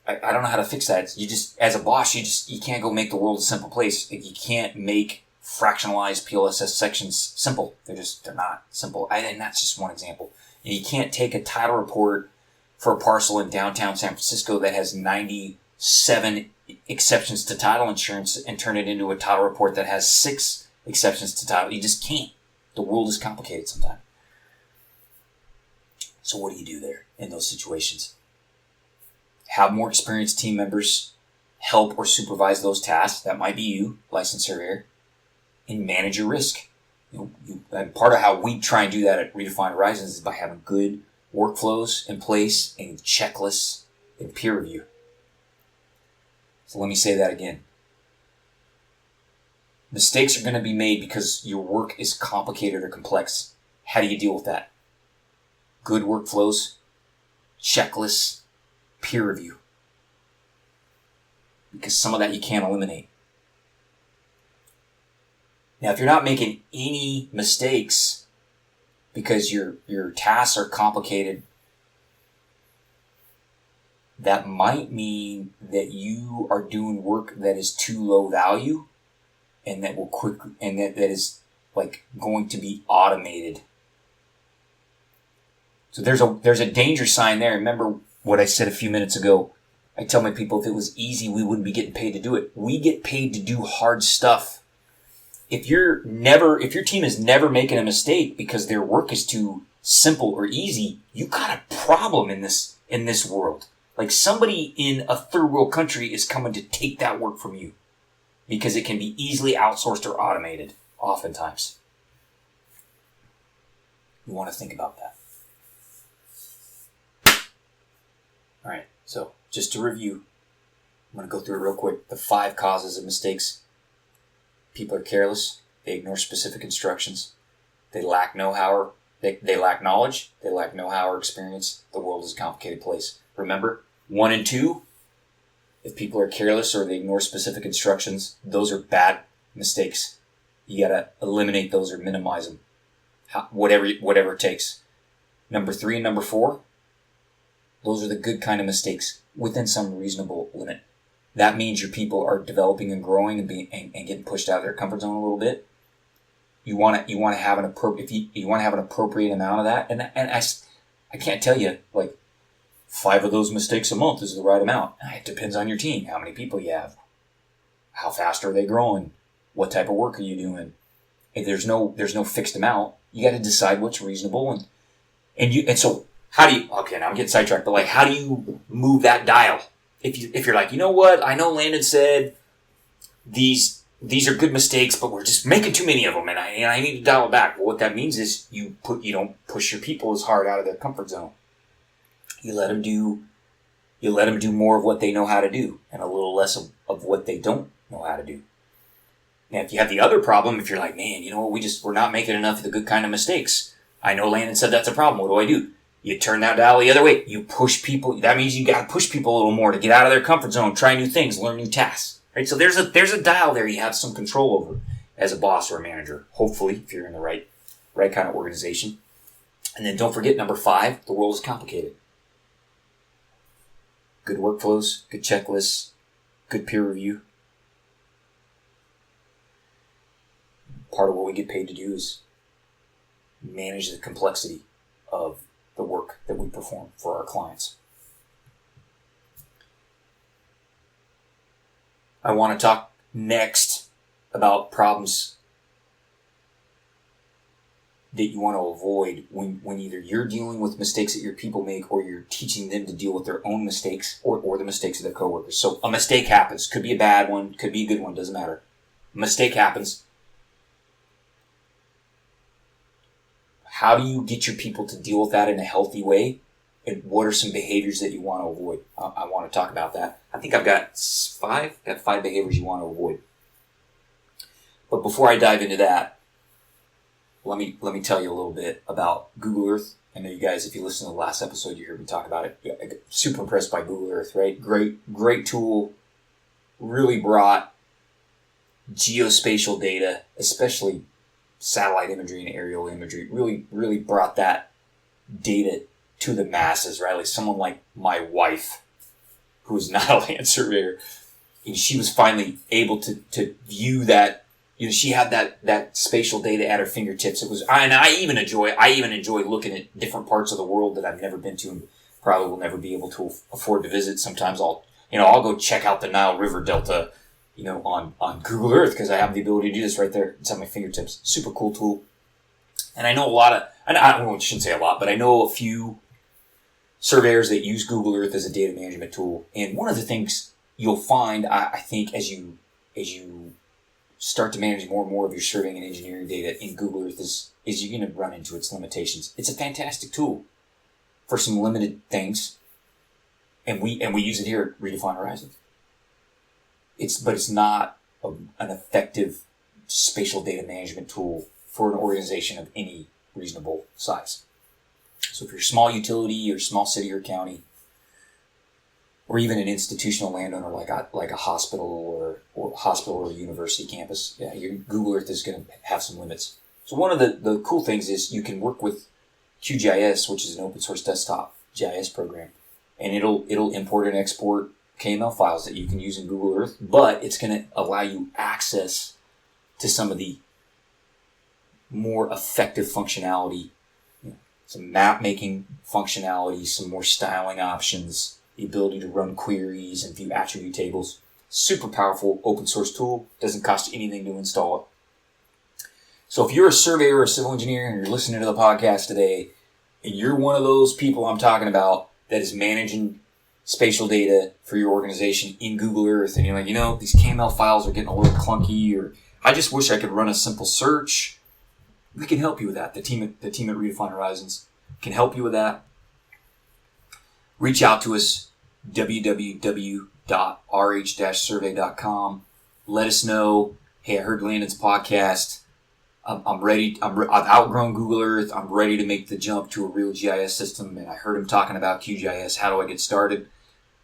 I don't know how to fix that. You just, as a boss, you can't go make the world a simple place. You can't make fractionalized PLSS sections simple. They're not simple. And that's just one example. You can't take a title report for a parcel in downtown San Francisco that has 97 exceptions to title insurance and turn it into a title report that has 6 exceptions to title. You just can't. The world is complicated sometimes. So what do you do there in those situations? Have more experienced team members help or supervise those tasks. That might be you, licensed surveyor, and manage your risk. And part of how we try and do that at Redefine Horizons is by having good workflows in place and checklists and peer review. So let me say that again. Mistakes are going to be made because your work is complicated or complex. How do you deal with that? Good workflows, checklists, peer review. Because some of that you can't eliminate. Now, if you're not making any mistakes because your tasks are complicated, that might mean that you are doing work that is too low value and that will quickly, and that is like going to be automated. So there's a danger sign there. Remember what I said a few minutes ago. I tell my people, if it was easy, we wouldn't be getting paid to do it. We get paid to do hard stuff. If your team is never making a mistake because their work is too simple or easy, you got a problem in this world. Like somebody in a third world country is coming to take that work from you because it can be easily outsourced or automated oftentimes. You want to think about that. All right, so just to review, I'm going to go through it real quick. The 5 causes of mistakes. People are careless. They ignore specific instructions. They lack know-how. They lack knowledge. They lack know-how or experience. The world is a complicated place. Remember, 1 and 2, if people are careless or they ignore specific instructions, those are bad mistakes. You got to eliminate those or minimize them, whatever it takes. Number 3 and number 4, those are the good kind of mistakes within some reasonable limit. That means your people are developing and growing and getting pushed out of their comfort zone a little bit. You want to have an appropriate amount of that, and I can't tell you like 5 of those mistakes a month is the right amount. It depends on your team, how many people you have, how fast are they growing, what type of work are you doing. If there's no fixed amount, you got to decide what's reasonable and so how do you? Okay, now I'm getting sidetracked, but like how do you move that dial? If you're like, you know what, I know Landon said these are good mistakes, but we're just making too many of them, and I need to dial it back. Well, what that means is you don't push your people as hard out of their comfort zone. You let them do more of what they know how to do, and a little less of what they don't know how to do. Now, if you have the other problem, if you're like, man, you know what, we're not making enough of the good kind of mistakes. I know Landon said that's a problem. What do? You turn that dial the other way. You push people. That means you got to push people a little more to get out of their comfort zone, try new things, learn new tasks. Right? So there's a dial there you have some control over as a boss or a manager. Hopefully, if you're in the right kind of organization. And then don't forget number 5. The world is complicated. Good workflows, good checklists, good peer review. Part of what we get paid to do is manage the complexity of the work that we perform for our clients. I want to talk next about problems that you want to avoid when either you're dealing with mistakes that your people make or you're teaching them to deal with their own mistakes or the mistakes of their coworkers. So a mistake happens. Could be a bad one, could be a good one, doesn't matter. A mistake happens. How do you get your people to deal with that in a healthy way? And what are some behaviors that you want to avoid? I want to talk about that. I think I've got 5 behaviors you want to avoid. But before I dive into that, let me tell you a little bit about Google Earth. I know you guys, if you listen to the last episode, you heard me talk about it. I got super impressed by Google Earth, right? Great tool. Really brought geospatial data, especially satellite imagery and aerial imagery, really brought that data to the masses, right? Like someone like my wife, who is not a land surveyor, and she was finally able to view that. You know, she had that spatial data at her fingertips. It was, and I even enjoy looking at different parts of the world that I've never been to and probably will never be able to afford to visit. Sometimes I'll go check out the Nile River Delta, on Google Earth because I have the ability to do this right there. It's at my fingertips. Super cool tool. And I know I shouldn't say a lot, but I know a few surveyors that use Google Earth as a data management tool. And one of the things you'll find, I think, as you start to manage more and more of your surveying and engineering data in Google Earth is you're going to run into its limitations. It's a fantastic tool for some limited things. And we use it here at Redefine Horizons. But it's not an effective spatial data management tool for an organization of any reasonable size. So if you're a small utility or small city or county, or even an institutional landowner like a hospital or university campus, your Google Earth is going to have some limits. So one of the cool things is you can work with QGIS, which is an open source desktop GIS program, and it'll import and export KML files that you can use in Google Earth, but it's going to allow you access to some of the more effective functionality, some map making functionality, some more styling options, the ability to run queries and view attribute tables. Super powerful open source tool. Doesn't cost you anything to install it. So if you're a surveyor or a civil engineer and you're listening to the podcast today, and you're one of those people I'm talking about that is managing spatial data for your organization in Google Earth, and you're like, these KML files are getting a little clunky, or I just wish I could run a simple search, we can help you with that. The team at Redefine Horizons can help you with that. Reach out to us, www.rh-survey.com. Let us know, hey, I heard Landon's podcast. I'm ready. I've outgrown Google Earth. I'm ready to make the jump to a real GIS system, and I heard him talking about QGIS. How do I get started?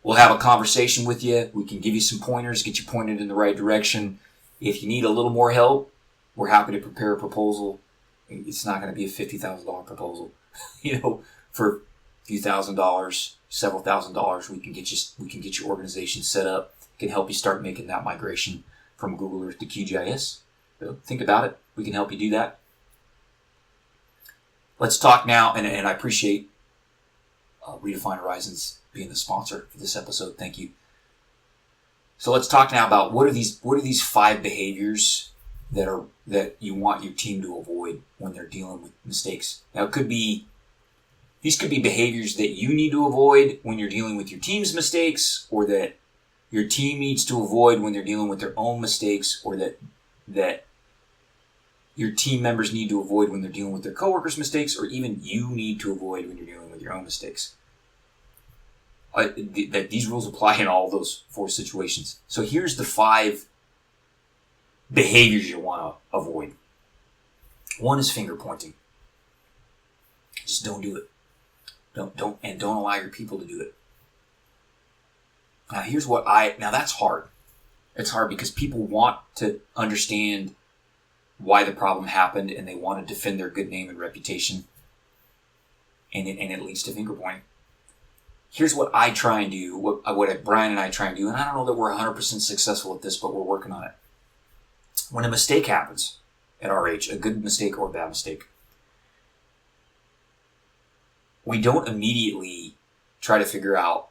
We'll have a conversation with you. We can give you some pointers, get you pointed in the right direction. If you need a little more help, we're happy to prepare a proposal. It's not going to be a $50,000 proposal. For a few $1,000s, several $1,000s, we can get your organization set up. Can help you start making that migration from Google Earth to QGIS. So think about it. We can help you do that. Let's talk now, and I appreciate Redefine Horizons being the sponsor for this episode. Thank you. So let's talk now about what are these 5 behaviors that you want your team to avoid when they're dealing with mistakes. Now these could be behaviors that you need to avoid when you're dealing with your team's mistakes, or that your team needs to avoid when they're dealing with their own mistakes, or that your team members need to avoid when they're dealing with their coworkers' mistakes, or even you need to avoid when you're dealing with your own mistakes. That these rules apply in all those 4 situations. So here's the 5 behaviors you want to avoid. 1 is finger pointing. Just don't do it. Don't allow your people to do it. Now that's hard. It's hard because people want to understand why the problem happened, and they want to defend their good name and reputation, and it leads to finger pointing. Here's what I try and do, what Brian and I try and do, and I don't know that we're 100% successful at this, but we're working on it. When a mistake happens at RH, a good mistake or a bad mistake, we don't immediately try to figure out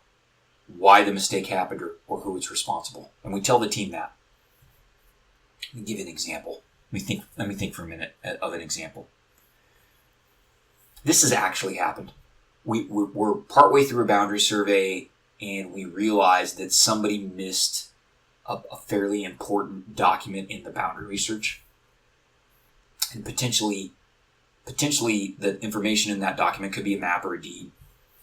why the mistake happened or who is responsible. And we tell the team that. Let me give you an example. Let me think for a minute of an example. This has actually happened. We're partway through a boundary survey, and we realized that somebody missed a fairly important document in the boundary research. And potentially the information in that document, could be a map or a deed,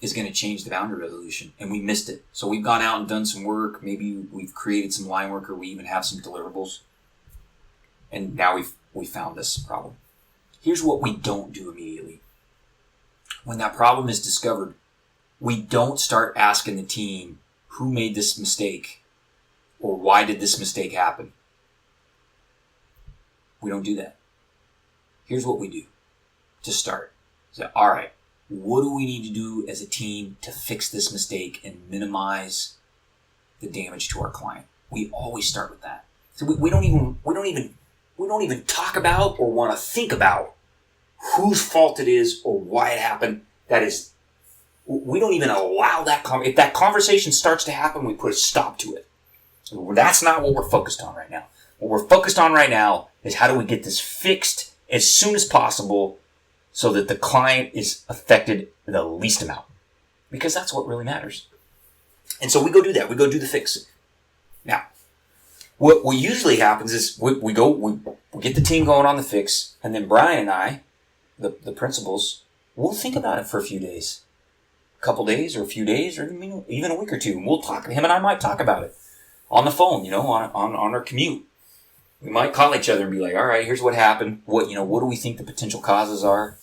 is going to change the boundary resolution, and we missed it. So we've gone out and done some work. Maybe we've created some line work, or we even have some deliverables. And now we've found this problem. Here's what we don't do immediately. When that problem is discovered, we don't start asking the team who made this mistake or why did this mistake happen. We don't do that. Here's what we do to start. So, all right, what do we need to do as a team to fix this mistake and minimize the damage to our client? We always start with that. So we don't even talk about or want to think about whose fault it is or why it happened. That is We don't even allow that. If that conversation starts to happen, we put a stop to it. That's not what we're focused on right now. What we're focused on right now is how do we get this fixed as soon as possible so that the client is affected the least amount. Because that's what really matters. And so we go do that. We go do the fix. Now, what usually happens is we get the team going on the fix, and then Brian and I, the principals, we'll think about it for a few days. A couple days or a few days or even a week or two. And we'll talk. Him and I might talk about it on the phone, on our commute. We might call each other and be like, all right, here's what happened. What do we think the potential causes are?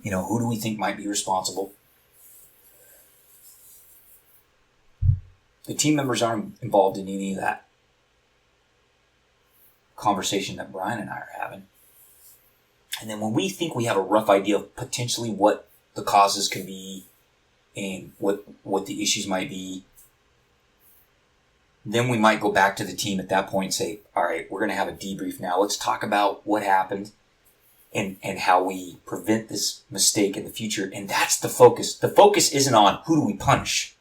Who do we think might be responsible? The team members aren't involved in any of that conversation that Brian and I are having. And then when we think we have a rough idea of potentially what the causes could be and what the issues might be, then we might go back to the team at that point and say, all right, we're going to have a debrief now. Let's talk about what happened and how we prevent this mistake in the future. And that's the focus. The focus isn't on who do we punish.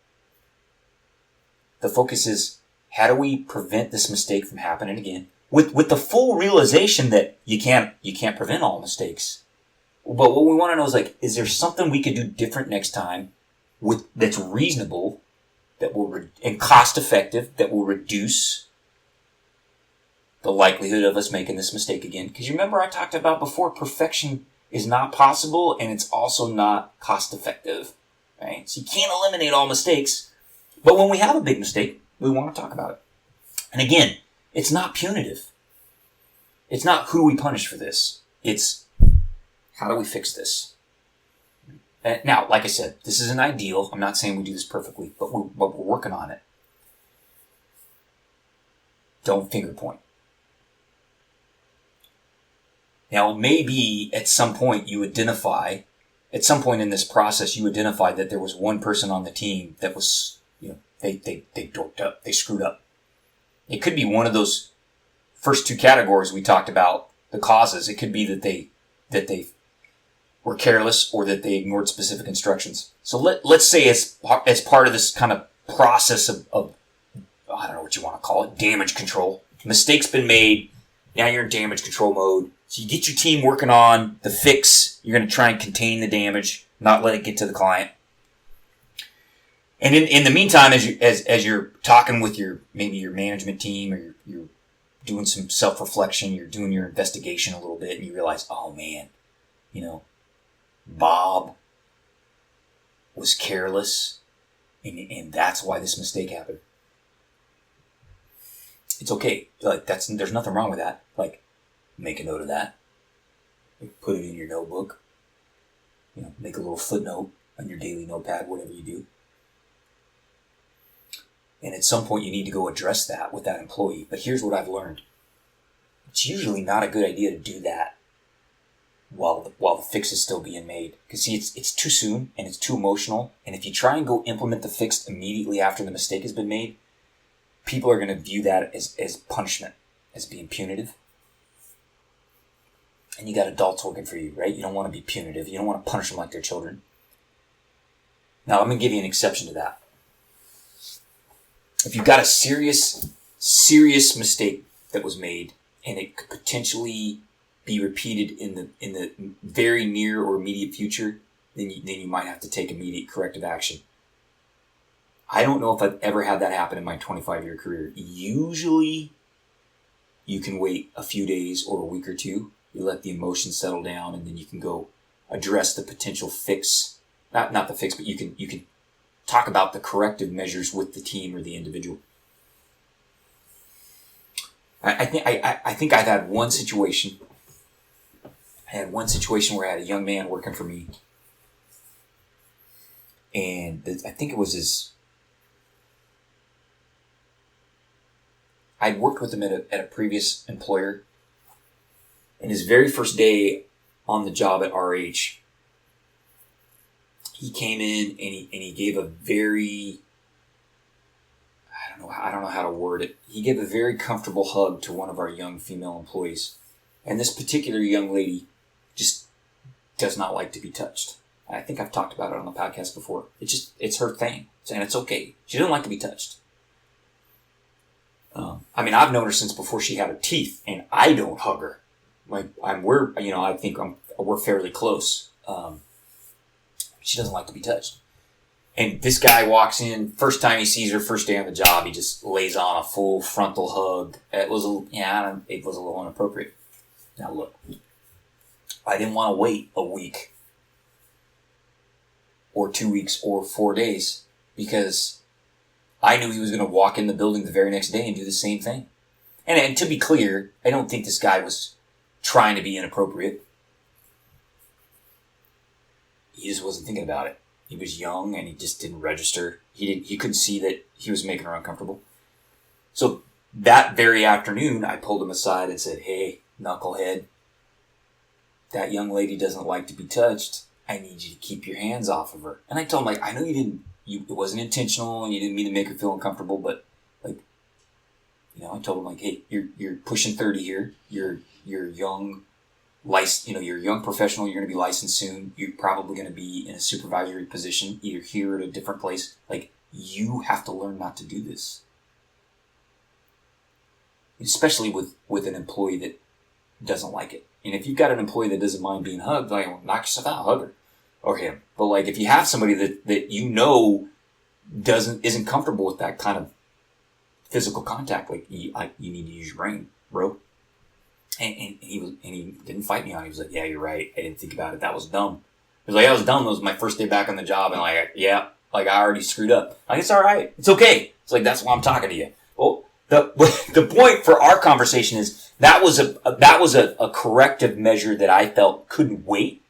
The focus is how do we prevent this mistake from happening again with the full realization that you can't prevent all mistakes. But what we want to know is is there something we could do different next time that's reasonable, that will and cost effective, that will reduce the likelihood of us making this mistake again? Because you remember I talked about before, perfection is not possible and it's also not cost effective, right? So you can't eliminate all mistakes, but when we have a big mistake, we want to talk about it. And again, it's not punitive. It's not who do we punish for this. It's how do we fix this? Now, like I said, this isn't ideal. I'm not saying we do this perfectly, but we're working on it. Don't finger point. Now, maybe at some point in this process, you identify that there was one person on the team that was, they dorked up, they screwed up. It could be one of those first two categories we talked about, the causes. It could be that they were careless or that they ignored specific instructions. So let's say as part of this kind of process of I don't know what you want to call it, damage control. Mistake's been made. Now you're in damage control mode. So you get your team working on the fix. You're going to try and contain the damage, not let it get to the client. And in the meantime, as you're talking with maybe your management team, or you're doing some self-reflection, you're doing your investigation a little bit, and you realize, oh man, Bob was careless, and that's why this mistake happened. It's okay. There's nothing wrong with that. Make a note of that. Put it in your notebook. Make a little footnote on your daily notepad, whatever you do. And at some point you need to go address that with that employee. But here's what I've learned. It's usually not a good idea to do that while the fix is still being made. Because see, it's too soon and it's too emotional. And if you try and go implement the fix immediately after the mistake has been made, people are going to view that as punishment, as being punitive. And you got adults working for you, right? You don't want to be punitive. You don't want to punish them like they're children. Now, I'm going to give you an exception to that. If you've got a serious mistake that was made and it could potentially be repeated in the very near or immediate future, then you might have to take immediate corrective action. I don't know if I've ever had that happen in my 25-year career. Usually, you can wait a few days or a week or two. You let the emotions settle down, and then you can go address the potential fix. Not the fix, but you can talk about the corrective measures with the team or the individual. I think I've had one situation. I had one situation where I had a young man working for me, and I think it was I'd worked with him at a previous employer, and his very first day on the job at RH, he came in and he gave a very, I don't know how to word it. He gave a very comfortable hug to one of our young female employees. And this particular young lady just does not like to be touched. I think I've talked about it on the podcast before. It's her thing, and it's okay. She doesn't like to be touched. I've known her since before she had her teeth, and I don't hug her. I think we're fairly close. She doesn't like to be touched. And this guy walks in, first time he sees her, first day on the job, he just lays on a full frontal hug. It was a little inappropriate. Now look, I didn't want to wait a week or 2 weeks or 4 days because I knew he was going to walk in the building the very next day and do the same thing. And to be clear, I don't think this guy was trying to be inappropriate. He just wasn't thinking about it. He was young and he just didn't register. He couldn't see that he was making her uncomfortable. So that very afternoon, I pulled him aside and said, "Hey, knucklehead, that young lady doesn't like to be touched. I need you to keep your hands off of her." And I told him, I know it wasn't intentional and you didn't mean to make her feel uncomfortable, but I told him, hey, you're pushing 30 here. You're young, you're a young professional. You're going to be licensed soon. You're probably going to be in a supervisory position, either here or at a different place. You have to learn not to do this. Especially with an employee that doesn't like it. And if you've got an employee that doesn't mind being hugged, knock yourself out, hug her or him. But if you have somebody that isn't comfortable with that kind of physical contact, you need to use your brain, bro. And he didn't fight me on it. He was like, "Yeah, you're right. I didn't think about it. That was dumb." He was like, "I was dumb. That was my first day back on the job, and I already screwed up. It's all right. It's okay." It's that's why I'm talking to you. Well, the point for our conversation is that was a corrective measure that I felt couldn't wait.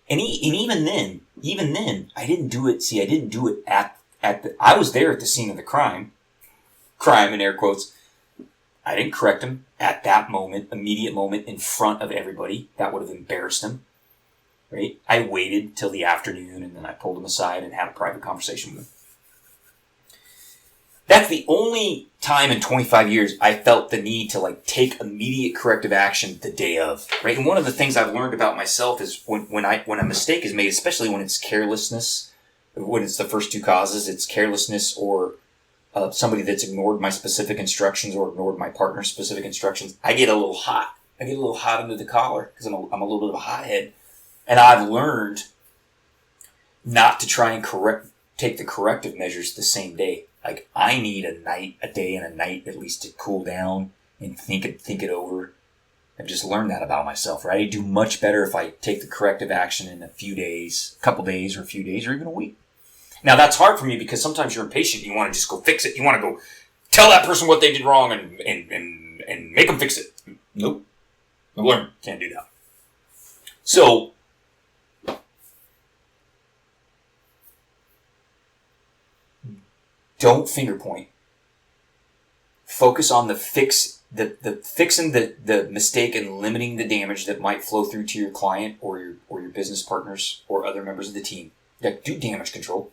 And even then, I didn't do it. See, I didn't do it I was there at the scene of the crime in air quotes. I didn't correct him at that moment, immediate moment, in front of everybody. That would have embarrassed him, right? I waited till the afternoon, and then I pulled him aside and had a private conversation with him. That's the only time in 25 years I felt the need to take immediate corrective action the day of, right? And one of the things I've learned about myself is when a mistake is made, especially when it's carelessness, when it's the first two causes, it's carelessness or somebody that's ignored my specific instructions or ignored my partner's specific instructions, I get a little hot. I get a little hot under the collar because I'm a little bit of a hothead. And I've learned not to try and take the corrective measures the same day. I need a day and a night at least to cool down and think it over. I've just learned that about myself, right? I do much better if I take the corrective action in a few days, a couple days or a few days or even a week. Now, that's hard for me because sometimes you're impatient. You want to just go fix it. You want to go tell that person what they did wrong and make them fix it. Nope. Learn. Can't do that. So, don't finger point. Focus on the fixing the mistake and limiting the damage that might flow through to your client or your business partners or other members of the team. Do damage control.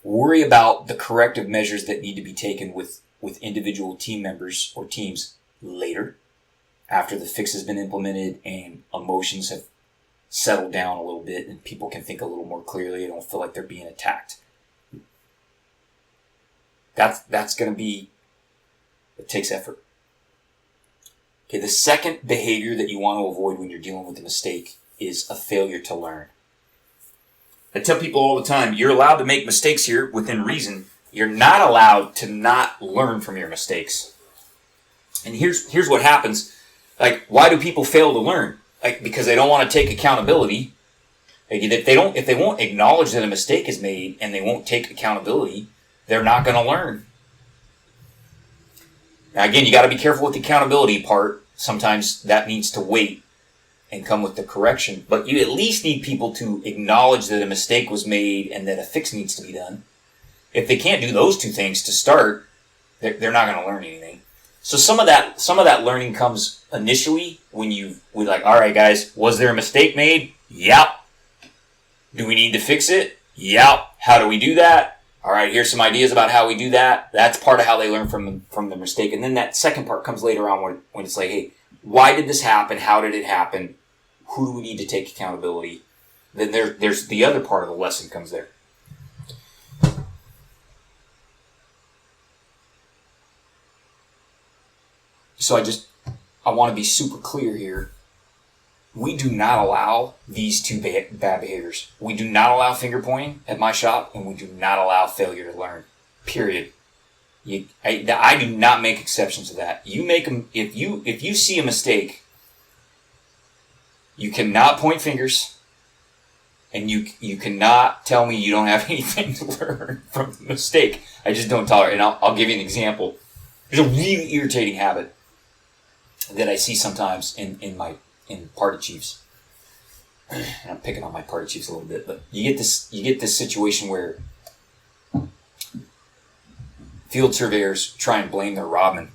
Worry about the corrective measures that need to be taken with individual team members or teams later, after the fix has been implemented and emotions have settled down a little bit and people can think a little more clearly and don't feel like they're being attacked. That's going to be, it takes effort. Okay, the second behavior that you want to avoid when you're dealing with a mistake is a failure to learn. I tell people all the time, you're allowed to make mistakes here within reason. You're not allowed to not learn from your mistakes. And here's what happens. Why do people fail to learn? Because they don't want to take accountability. If they won't acknowledge that a mistake is made and they won't take accountability, they're not going to learn. Now again, you got to be careful with the accountability part. Sometimes that needs to wait and come with the correction. But you at least need people to acknowledge that a mistake was made and that a fix needs to be done. If they can't do those two things to start, they're not going to learn anything. So some of that learning comes initially when we're all right, guys, was there a mistake made? Yep. Do we need to fix it? Yep. How do we do that? All right, here's some ideas about how we do that. That's part of how they learn from the mistake. And then that second part comes later on when it's hey, why did this happen? How did it happen? who do we need to take accountability? Then there's the other part of the lesson comes there. So I want to be super clear here. We do not allow these two bad behaviors. We do not allow finger pointing at my shop, and we do not allow failure to learn. Period. I do not make exceptions to that. You make them if you see a mistake. You cannot point fingers, and you cannot tell me you don't have anything to learn from the mistake. I just don't tolerate it. And I'll give you an example. There's a really irritating habit that I see sometimes in party chiefs. And I'm picking on my party chiefs a little bit, but you get this situation where field surveyors try and blame their robin,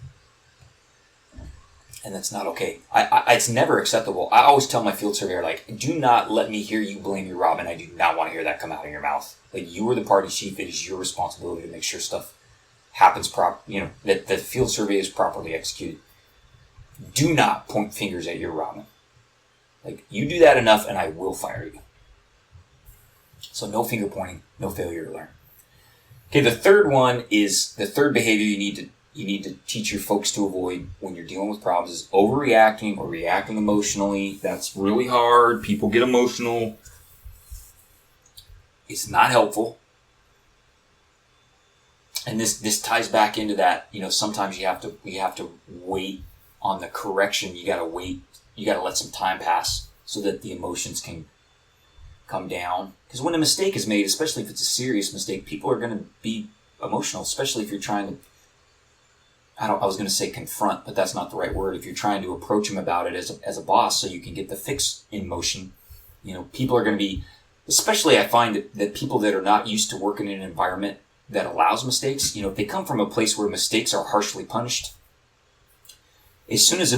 and that's not okay. It's never acceptable. I always tell my field surveyor, like, do not let me hear you blame your robin. I do not want to hear that come out of your mouth. Like, you are the party chief. It is your responsibility to make sure stuff happens that the field survey is properly executed. Do not point fingers at your robin. Like, you do that enough and I will fire you. So no finger pointing, no failure to learn. Okay, the third one is the third behavior you need to teach your folks to avoid when you're dealing with problems is overreacting or reacting emotionally. That's really hard. People get emotional. It's not helpful. And this ties back into that, sometimes you have to wait on the correction. You gotta wait. You gotta let some time pass so that the emotions can come down. Because when a mistake is made, especially if it's a serious mistake, people are going to be emotional, especially if you're trying to, I was going to say confront, but that's not the right word. If you're trying to approach them about it as a boss so you can get the fix in motion, people are going to be, especially I find that people that are not used to working in an environment that allows mistakes, if they come from a place where mistakes are harshly punished, as soon as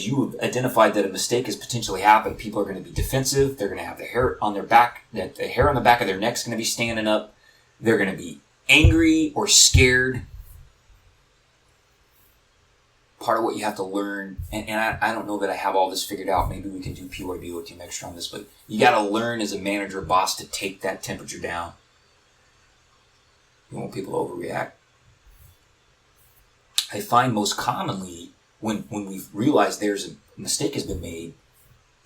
you have identified that a mistake has potentially happened, people are going to be defensive. They're going to have the hair on their back, the hair on the back of their neck is going to be standing up. They're going to be angry or scared. Part of what you have to learn, and I don't know that I have all this figured out. Maybe we can do PYBO Team Extra on this, but you got to learn as a manager or boss to take that temperature down. You want people to overreact. I find most commonly, when we've realized there's a mistake has been made,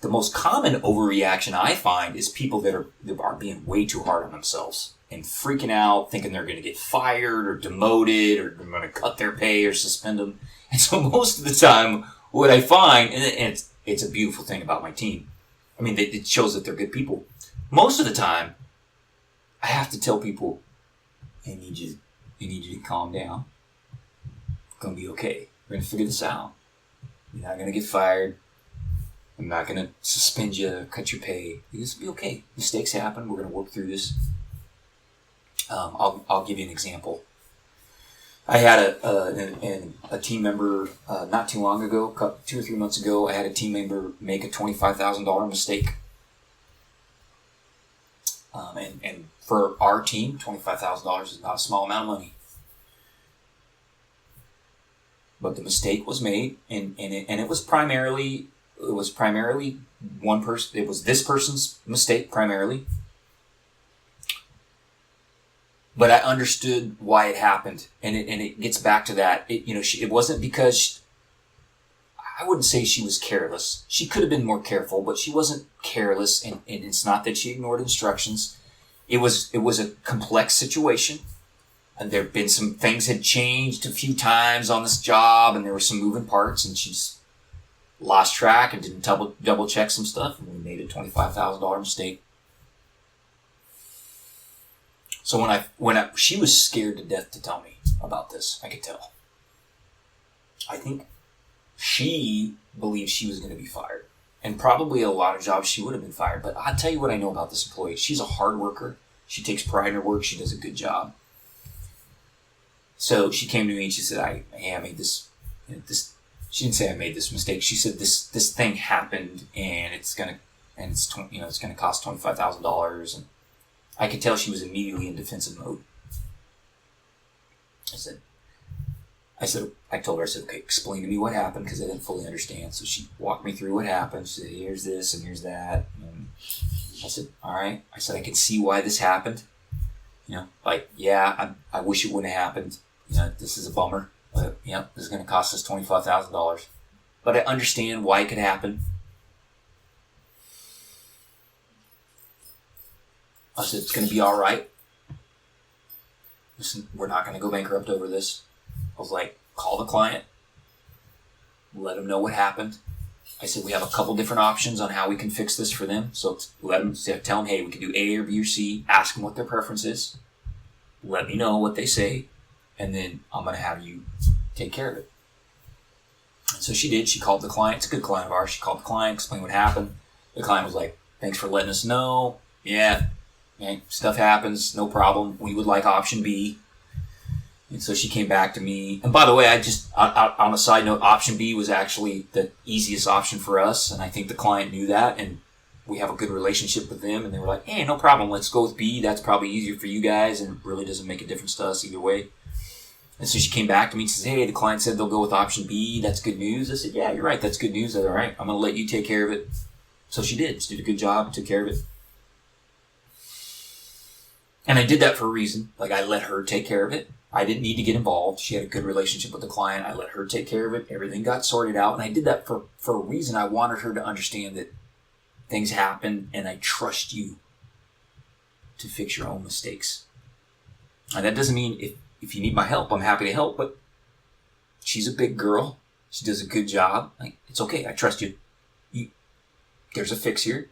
the most common overreaction I find is people that are being way too hard on themselves and freaking out, thinking they're going to get fired or demoted or they're going to cut their pay or suspend them. And so most of the time, what I find, and it's a beautiful thing about my team, I mean, it shows that they're good people. Most of the time, I have to tell people, I need you to calm down. It's going to be okay. We're going to figure this out. You're not going to get fired. I'm not going to suspend you, cut your pay. This will be okay. Mistakes happen. We're going to work through this. I'll give you an example. I had a team member not too long ago, 2 or 3 months ago, I had a team member make a $25,000 mistake. And for our team, $25,000 is not a small amount of money. But the mistake was made, and it was primarily one person. It was this person's mistake primarily. But I understood why it happened, and it gets back to that. It wasn't because I wouldn't say she was careless. She could have been more careful, but she wasn't careless, and it's not that she ignored instructions. It was a complex situation. And there had been some things had changed a few times on this job, and there were some moving parts, and she just lost track and didn't double check some stuff, and we made a $25,000 mistake. So when she was scared to death to tell me about this, I could tell. I think she believed she was going to be fired, and probably a lot of jobs she would have been fired. But I'll tell you what I know about this employee: she's a hard worker. She takes pride in her work. She does a good job. So she came to me and she said, I made this, she didn't say I made this mistake. She said this thing happened and it's going to cost $25,000. And I could tell she was immediately in defensive mode. I said, I told her, I said, okay, explain to me what happened, because I didn't fully understand. So she walked me through what happened. She said, here's this and here's that. And I said, all right. I said, I can see why this happened. I wish it wouldn't have happened. This is a bummer. But, this is going to cost us $25,000. But I understand why it could happen. I said, it's going to be all right. Listen, we're not going to go bankrupt over this. I was like, call the client. Let them know what happened. I said, we have a couple different options on how we can fix this for them. So tell them, hey, we can do A or B or C. Ask them what their preference is. Let me know what they say. And then I'm going to have you take care of it. And so she did. She called the client. It's a good client of ours. She called the client, explained what happened. The client was like, thanks for letting us know. Yeah, stuff happens. No problem. We would like option B. And so she came back to me. And by the way, on a side note, option B was actually the easiest option for us. And I think the client knew that. And we have a good relationship with them. And they were like, hey, no problem. Let's go with B. That's probably easier for you guys. And it really doesn't make a difference to us either way. And so she came back to me and says, hey, the client said they'll go with option B. That's good news. I said, yeah, you're right. That's good news. I said, all right, I'm going to let you take care of it. So she did. She did a good job and took care of it. And I did that for a reason. Like, I let her take care of it. I didn't need to get involved. She had a good relationship with the client. I let her take care of it. Everything got sorted out. And I did that for a reason. I wanted her to understand that things happen and I trust you to fix your own mistakes. And that doesn't mean if you need my help, I'm happy to help. But she's a big girl. She does a good job. Like, it's okay. I trust you. There's a fix here.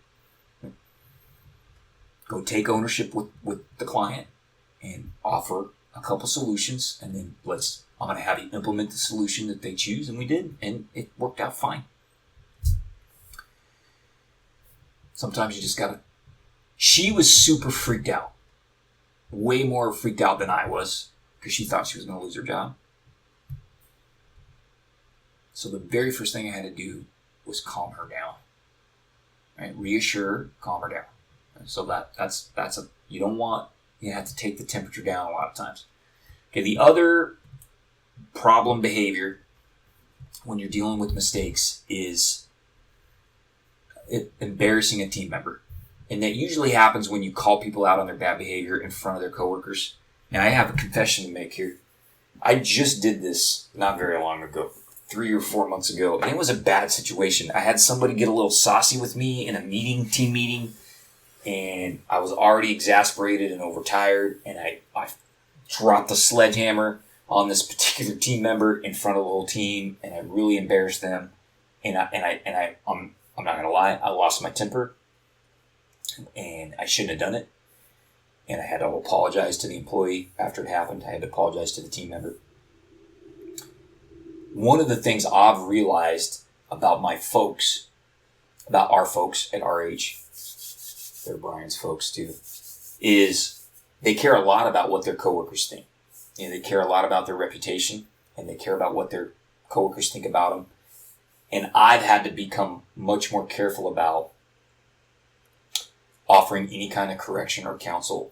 Go take ownership with the client and offer a couple solutions, and then I'm going to have you implement the solution that they choose, and we did, and it worked out fine. Sometimes you just got to... She was super freaked out. Way more freaked out than I was, because she thought she was going to lose her job. So the very first thing I had to do was calm her down. Right? Reassure her, calm her down. So you have to take the temperature down a lot of times. Okay, the other problem behavior when you're dealing with mistakes is embarrassing a team member. And that usually happens when you call people out on their bad behavior in front of their coworkers. Now, I have a confession to make here. I just did this not very long ago, 3 or 4 months ago, and it was a bad situation. I had somebody get a little saucy with me in a team meeting, and I was already exasperated and overtired, and I dropped the sledgehammer on this particular team member in front of the whole team, and I really embarrassed them. I'm not gonna lie, I lost my temper, and I shouldn't have done it. And I had to apologize to the employee after it happened. I had to apologize to the team member. One of the things I've realized about our folks at RH, they're Brian's folks too, is they care a lot about what their coworkers think. They care a lot about their reputation, and they care about what their coworkers think about them. And I've had to become much more careful about offering any kind of correction or counsel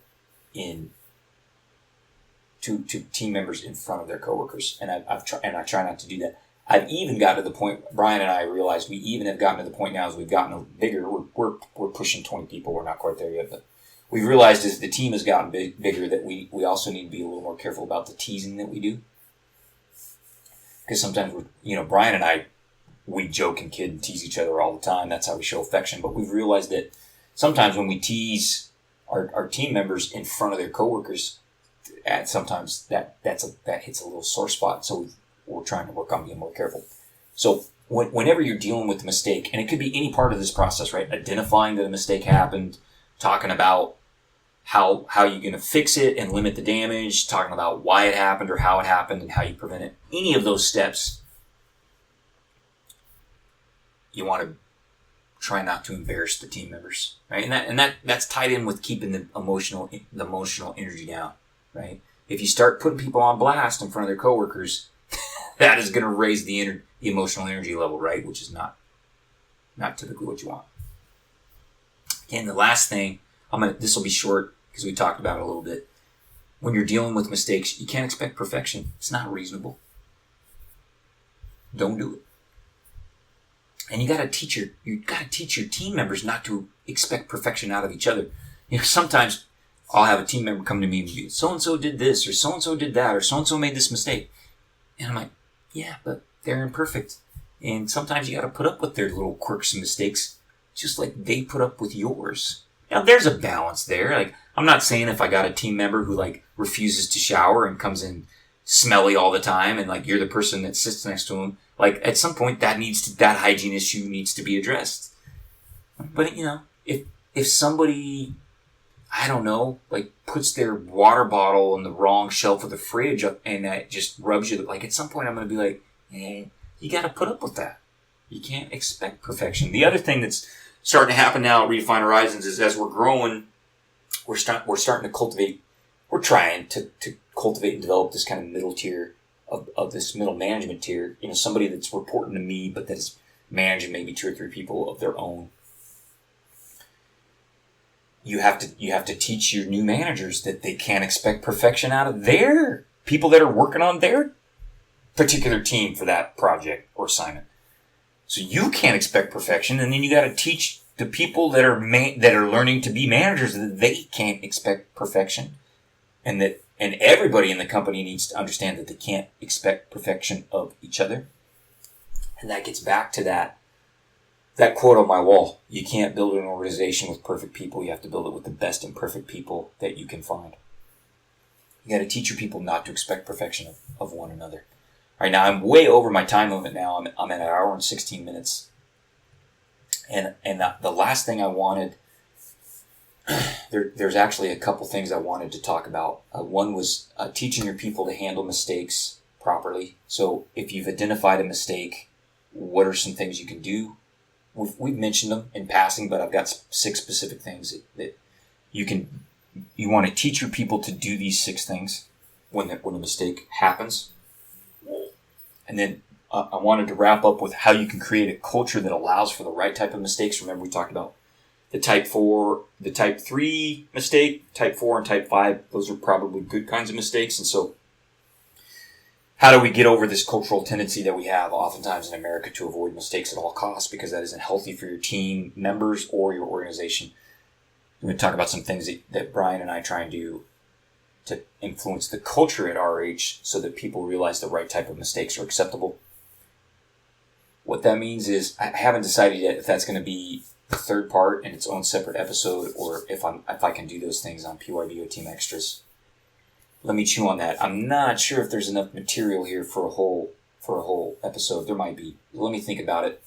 to team members in front of their coworkers, and I try not to do that. I've even got to the point, Brian and I realized we even have gotten to the point now as we've gotten bigger. We're pushing 20 people. We're not quite there yet, but we've realized as the team has gotten bigger that we also need to be a little more careful about the teasing that we do, because sometimes Brian and I, we joke and kid and tease each other all the time. That's how we show affection. But we've realized that sometimes when we tease our team members in front of their coworkers, sometimes that hits a little sore spot. So we're trying to work on being more careful. So whenever you're dealing with a mistake, and it could be any part of this process, right? Identifying that a mistake happened, talking about how you're going to fix it and limit the damage, talking about why it happened or how it happened and how you prevent it. Any of those steps, you want to try not to embarrass the team members, right? And that's tied in with keeping the emotional energy down, right? If you start putting people on blast in front of their coworkers, that is going to raise the emotional energy level, right? Which is not typically what you want. Again, the last thing, this will be short because we talked about it a little bit. When you're dealing with mistakes, you can't expect perfection. It's not reasonable. Don't do it. And you got to teach your team members not to expect perfection out of each other. Sometimes I'll have a team member come to me and be, so-and-so did this, or so-and-so did that, or so-and-so made this mistake. And I'm like, yeah, but they're imperfect. And sometimes you got to put up with their little quirks and mistakes, just like they put up with yours. Now, there's a balance there. Like, I'm not saying if I got a team member who, like, refuses to shower and comes in smelly all the time, and, like, you're the person that sits next to him, like, at some point, that hygiene issue needs to be addressed. But, if somebody, I don't know, like, puts their water bottle on the wrong shelf of the fridge and that just rubs you, like, at some point, I'm going to be like, hey, you got to put up with that. You can't expect perfection. The other thing that's starting to happen now at Redefine Horizons is as we're growing, we're starting to cultivate, we're trying to cultivate and develop this kind of middle tier of this middle management tier. Somebody that's reporting to me, but that is managing maybe 2 or 3 people of their own. You have to teach your new managers that they can't expect perfection out of their people that are working on their particular team for that project or assignment. So you can't expect perfection, and then you got to teach the people that are learning to be managers that they can't expect perfection, and everybody in the company needs to understand that they can't expect perfection of each other. And that gets back to that quote on my wall. You can't build an organization with perfect people. You have to build it with the best imperfect people that you can find. You got to teach your people not to expect perfection of one another. All right, now I'm way over my time limit now. I'm at an hour and 16 minutes. And the last thing I wanted, there's actually a couple things I wanted to talk about. One was teaching your people to handle mistakes properly. So if you've identified a mistake, what are some things you can do? We've mentioned them in passing, but I've got 6 specific things that you want to teach your people to do these 6 things when a mistake happens. And then I wanted to wrap up with how you can create a culture that allows for the right type of mistakes. Remember, we talked about the type 3 mistake, type 4 and type 5. Those are probably good kinds of mistakes. And so how do we get over this cultural tendency that we have oftentimes in America to avoid mistakes at all costs, because that isn't healthy for your team members or your organization? We're going to talk about some things that Brian and I try and do to influence the culture at RH so that people realize the right type of mistakes are acceptable. What that means is I haven't decided yet if that's going to be the 3rd part in its own separate episode, or if I can do those things on PYBO Team Extras. Let me chew on that. I'm not sure if there's enough material here for a whole episode. There might be. Let me think about it.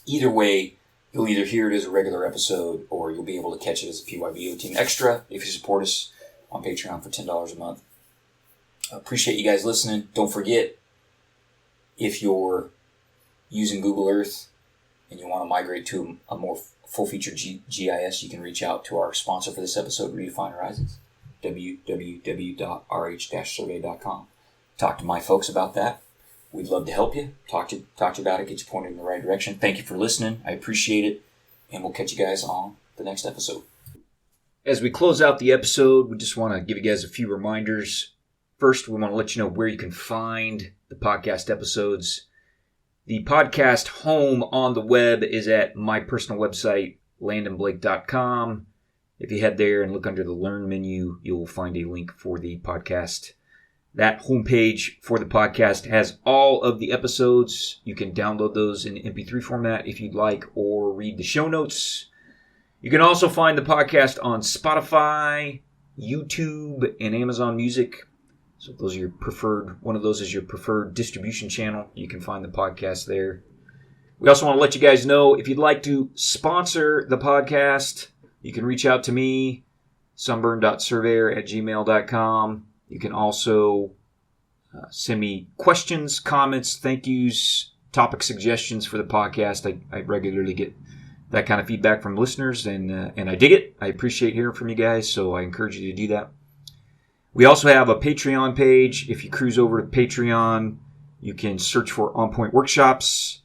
Either way, you'll either hear it as a regular episode or you'll be able to catch it as a PYBO Team Extra if you support us on Patreon for $10 a month. I appreciate you guys listening. Don't forget, if you're using Google Earth and you want to migrate to a more full-featured GIS, you can reach out to our sponsor for this episode, Redefine Horizons, www.rh-survey.com. Talk to my folks about that. We'd love to help you, talk to you about it, get you pointed in the right direction. Thank you for listening. I appreciate it, and we'll catch you guys on the next episode. As we close out the episode, we just want to give you guys a few reminders. First, we want to let you know where you can find the podcast episodes. The podcast home on the web is at my personal website, landonblake.com. If you head there and look under the Learn menu, you'll find a link for the podcast. That homepage for the podcast has all of the episodes. You can download those in MP3 format if you'd like, or read the show notes. You can also find the podcast on Spotify, YouTube, and Amazon Music. So if those are your preferred, one of those is your preferred distribution channel, you can find the podcast there. We also want to let you guys know, if you'd like to sponsor the podcast, you can reach out to me, sunburn.surveyor@gmail.com. You can also send me questions, comments, thank yous, topic suggestions for the podcast. I regularly get that kind of feedback from listeners, and I dig it. I appreciate hearing from you guys, so I encourage you to do that. We also have a Patreon page. If you cruise over to Patreon, you can search for On Point Workshops,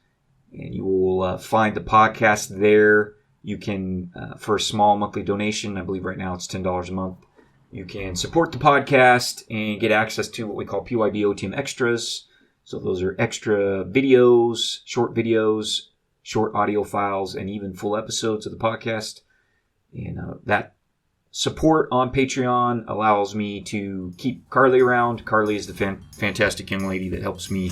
and you will find the podcast there. You can, for a small monthly donation, I believe right now it's $10 a month, you can support the podcast and get access to what we call PYBO Team Extras. So those are extra videos, short audio files, and even full episodes of the podcast. And that support on Patreon allows me to keep Carly around. Carly is the fantastic young lady that helps me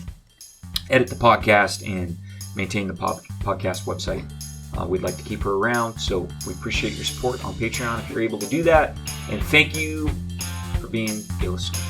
edit the podcast and maintain the podcast website. We'd like to keep her around, so we appreciate your support on Patreon if you're able to do that. And thank you for being a listener.